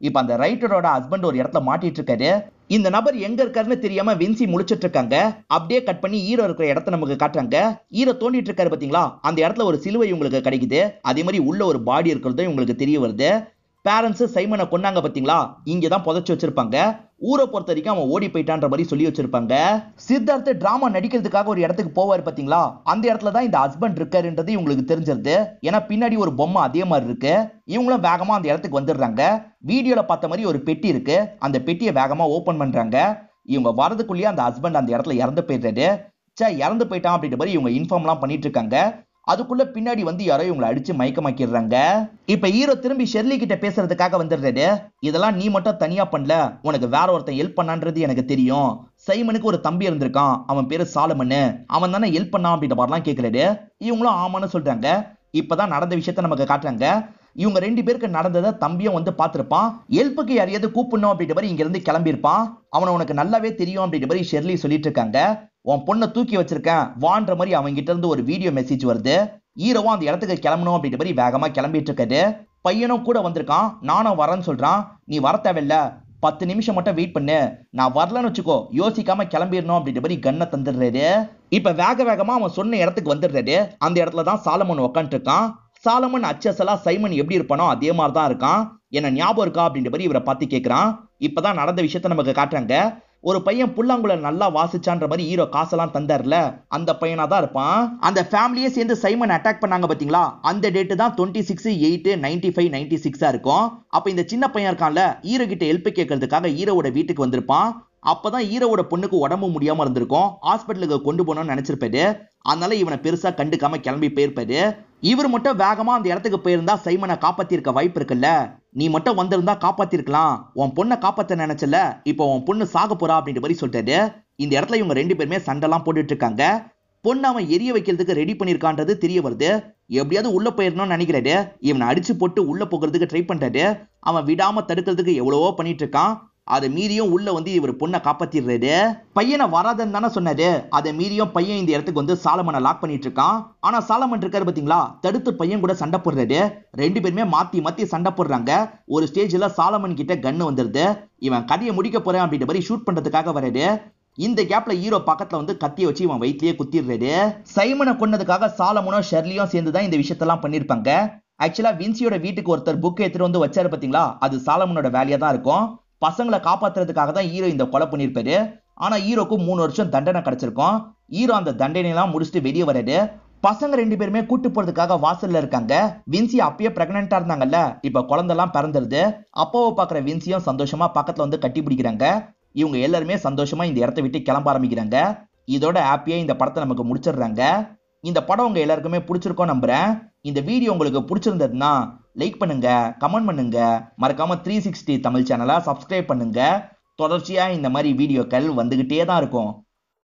இப்ப அந்த ரைட்டரோட ஹஸ்பண்ட் ஒரு இடத்துல மாட்டிட்டு இருக்காரு. இந்த நபர் எங்க இருக்காருன்னு தெரியாம வின்சி முழிச்சிட்டு இருக்காங்க. அப்படியே கட் பண்ணி ஹீரோ இருக்கிற இடத்த நமக்கு காட்டுறாங்க. ஹீரோ தோண்டிட்டு இருக்காரு பாத்தீங்களா, அந்த இடத்துல ஒரு சிலுவை உங்களுக்கு கிடைக்குது. அதே மாதிரி உள்ள ஒரு பாடி இருக்கிறது உங்களுக்கு தெரிய வருது. பேரண்ட்ஸ் சைமனை கொன்னாங்க பாத்தீங்களா, இங்கதான் புதைச்சு வச்சிருப்பாங்க. ஊரை பொறுத்த வரைக்கும் அவன் ஓடி போயிட்டான்ற மாதிரி சொல்லி வச்சிருப்பாங்க. சித்தார்த் டிராமா நடிக்கிறதுக்காக ஒரு இடத்துக்கு போவாரு பாத்தீங்களா, அந்த இடத்துல தான் இந்த ஹஸ்பண்ட் இருக்காருன்றது இவங்களுக்கு தெரிஞ்சிருது. ஏன்னா பின்னாடி ஒரு பொம்மை அதே மாதிரி இருக்கு. இவங்களும் வேகமா அந்த இடத்துக்கு வந்துடுறாங்க. வீடியோல பார்த்த மாதிரி ஒரு பெட்டி இருக்கு, அந்த பெட்டியை வேகமா ஓபன் பண்றாங்க. இவங்க வரதுக்குள்ளேயே அந்த ஹஸ்பண்ட் அந்த இடத்துல இறந்து போயிடுறாரு. இறந்து போயிட்டான் அப்படின்ற மாதிரி இவங்க இன்ஃபார்ம்லாம் பண்ணிட்டு இருக்காங்க. அதுக்குள்ள பின்னாடி வந்து யாரோ இவங்களை அடிச்சு மயக்கமாக்கிடுறாங்க. இப்ப ஹீரோ திரும்பி ஷெர்லி கிட்ட பேசுறதுக்காக வந்துடுறாரு. இதெல்லாம் நீ மட்டும் தனியா பண்ணல, உனக்கு வேற ஒருத்தன் ஹெல்ப் பண்ணான்றது எனக்கு தெரியும். சைமனுக்கு ஒரு தம்பி இருந்திருக்கான், அவன் பேரு சாலமன், அவன் தானே ஹெல்ப் பண்ணான் அப்படின்ற மாதிரிலாம் கேட்கிறாரு. இவங்களும் ஆமான்னு சொல்றாங்க. இப்பதான் நடந்த விஷயத்த நமக்கு காட்டுறாங்க. இவங்க 2 பேருக்கு நடந்ததை தம்பியும் வந்து பார்த்திருப்பான். ஹெல்ப்புக்கு யாரையாவது கூப்பிடணும் அப்படின்ற மாதிரி இங்க இருந்து கிளம்பியிருப்பான். அவனை உனக்கு நல்லாவே தெரியும் அப்படின்ற மாதிரி ஷெர்லி சொல்லிட்டு இருக்காங்க. உன் பொண்ணை தூக்கி வச்சிருக்கேன் வான்ற மாதிரி அவங்க கிட்ட இருந்து ஒரு வீடியோ மெசேஜ் வருது. ஹீரோவும் அந்த இடத்துக்கு கிளம்பணும் அப்படின்ற மாதிரி வேகமா கிளம்பிட்டு இருக்காரு. பையனும் கூட வந்திருக்கான், நானும் வரேன்னு சொல்றான். நீ வர தேவையில்ல, 10 நிமிஷம் மட்டும் வெயிட் பண்ணு, நான் வரலன்னு வச்சுக்கோ, யோசிக்காம கிளம்பிடணும் அப்படின்ற மாதிரி கண்ணை தந்துடுறாரு. இப்ப வேகமா அவன் சொன்ன இடத்துக்கு வந்துடுறாரு. அந்த இடத்துல தான் சாலமன் உட்காந்துட்டு இருக்கான். சாலமன் அச்சசலா சைமன் எப்படி இருப்பானோ அதே மாதிரி தான் இருக்கான். என்ன ஞாபகம் இருக்கா அப்படின்ற மாதிரி இவரை பார்த்து கேட்கிறான். இப்பதான் நடந்த விஷயத்த நமக்கு காட்டுறாங்க. ஒரு பையன் புல்லாங்குழ நல்லா வாசிச்சான்ற மாதிரி ஹீரோ காசெல்லாம் தந்தார்ல, அந்த பையனா தான் இருப்பான். அந்த ஃபேமிலியே சேர்ந்து சைமன் அட்டாக் பண்ணாங்க பாத்தீங்களா, அந்த டேட்டு தான் 26/8/95/96 இருக்கும். அப்ப இந்த சின்ன பையன் இருக்கான்ல, ஹீரோ கிட்ட ஹெல்ப் கேட்கறதுக்காக ஹீரோவோட வீட்டுக்கு வந்திருப்பான். அப்பதான் ஹீரோவோட பொண்ணுக்கு உடம்பு முடியாம இருந்திருக்கும், ஹாஸ்பிட்டலுக்கு கொண்டு போகணும்னு நினைச்சிருப்பாரு. அதனால இவனை பெருசா கண்டுக்காம கிளம்பி போயிருப்பாரு. இவர் மட்டும் வேகமா அந்த இடத்துக்கு போயிருந்தா சைமனை காப்பாத்திருக்க வாய்ப்பு இருக்குல்ல, நீ மட்டும் வந்திருந்தா காப்பாத்திருக்கலாம், உன் பொண்ணை காப்பாத்த நினைச்சல, இப்போ உன் பொண்ணு சாக போறா அப்படின்ற மாதிரி சொல்லிட்டாரு. இந்த இடத்துல இவங்க 2 பேருமே சண்டெல்லாம் போட்டுட்டு இருக்காங்க. பொண்ணு அவன் எரிய வைக்கிறதுக்கு ரெடி பண்ணிருக்கான்றது தெரிய வருது. எப்படியாவது உள்ள போயிடணும்னு நினைக்கிறாரு. இவனை அடிச்சு போட்டு உள்ள போகிறதுக்கு ட்ரை பண்றாரு. அவன் விடாம தடுக்கிறதுக்கு எவ்வளவோ பண்ணிட்டு இருக்கான். அதை மீறியும் உள்ள வந்து இவர் பொண்ணை காப்பாத்திடுறாரு. பையனை வராதுன்னு தானே சொன்னாரு. அதை மீறியும் பையன் இந்த இடத்துக்கு வந்து சாலமனை லாக் பண்ணிட்டு இருக்கான். ஆனா சாலமன் இருக்காரு பாத்தீங்களா, தடுத்து பையன் கூட சண்டை போடுறாரு. 2 பேருமே மாத்தி மாத்தி சண்டை போடுறாங்க. ஒரு ஸ்டேஜ்ல சாலமன் கிட்ட கன்னு வந்துருது. இவன் கதையை முடிக்க போறேன் அப்படின்ற மாதிரி ஷூட் பண்றதுக்காக வராரு. இந்த கேப்ல ஹீரோ பக்கத்துல வந்து கத்திய வச்சு இவன் வயிற்றிலேயே குத்திடுறாரு. சைமனை கொன்னதுக்காக சாலமனும் ஷெர்லியும் சேர்ந்து தான் இந்த விஷயத்தெல்லாம் பண்ணிருப்பாங்க. ஆக்சுவலா வின்சியோட வீட்டுக்கு ஒருத்தர் புக் எடுத்துட்டு வந்து வச்சாரு பாத்தீங்களா, அது சாலமனோட வேலையா தான் இருக்கும். பசங்களை காப்பாத்துறதுக்காக தான் ஹீரோ இந்த கொலை பண்ணிருப்பாரு. ஆனா ஹீரோக்கு 3 வருஷம் தண்டனை கிடைச்சிருக்கும். ஹீரோ அந்த தண்டனையெல்லாம் முடிச்சுட்டு வெளியே வராரு. பசங்க 2 பேருமே கூட்டு போறதுக்காக வாசல்ல இருக்காங்க. வின்சி அப்பயே பிரெக்னெண்டா இருந்தாங்கல்ல, இப்ப குழந்தைலாம் பிறந்துருது. அப்பாவை பாக்குற வின்சியும் சந்தோஷமா பக்கத்துல வந்து கட்டி பிடிக்கிறாங்க. இவங்க எல்லாருமே சந்தோஷமா இந்த இடத்தை விட்டு கிளம்ப ஆரம்பிக்கிறாங்க. இதோட ஹாப்பியா இந்த படத்தை நமக்கு முடிச்சிடுறாங்க. இந்த படம் உங்க எல்லாருக்குமே பிடிச்சிருக்கோம் நம்புறேன். இந்த வீடியோ உங்களுக்கு பிடிச்சிருந்ததுன்னா லைக் பண்ணுங்க, கமெண்ட் பண்ணுங்க, மறக்காம 360 தமிழ் சேனலை சப்ஸ்கிரைப் பண்ணுங்க. தொடர்ச்சியா இந்த மாதிரி வீடியோக்கள் வந்துகிட்டே தான் இருக்கும்.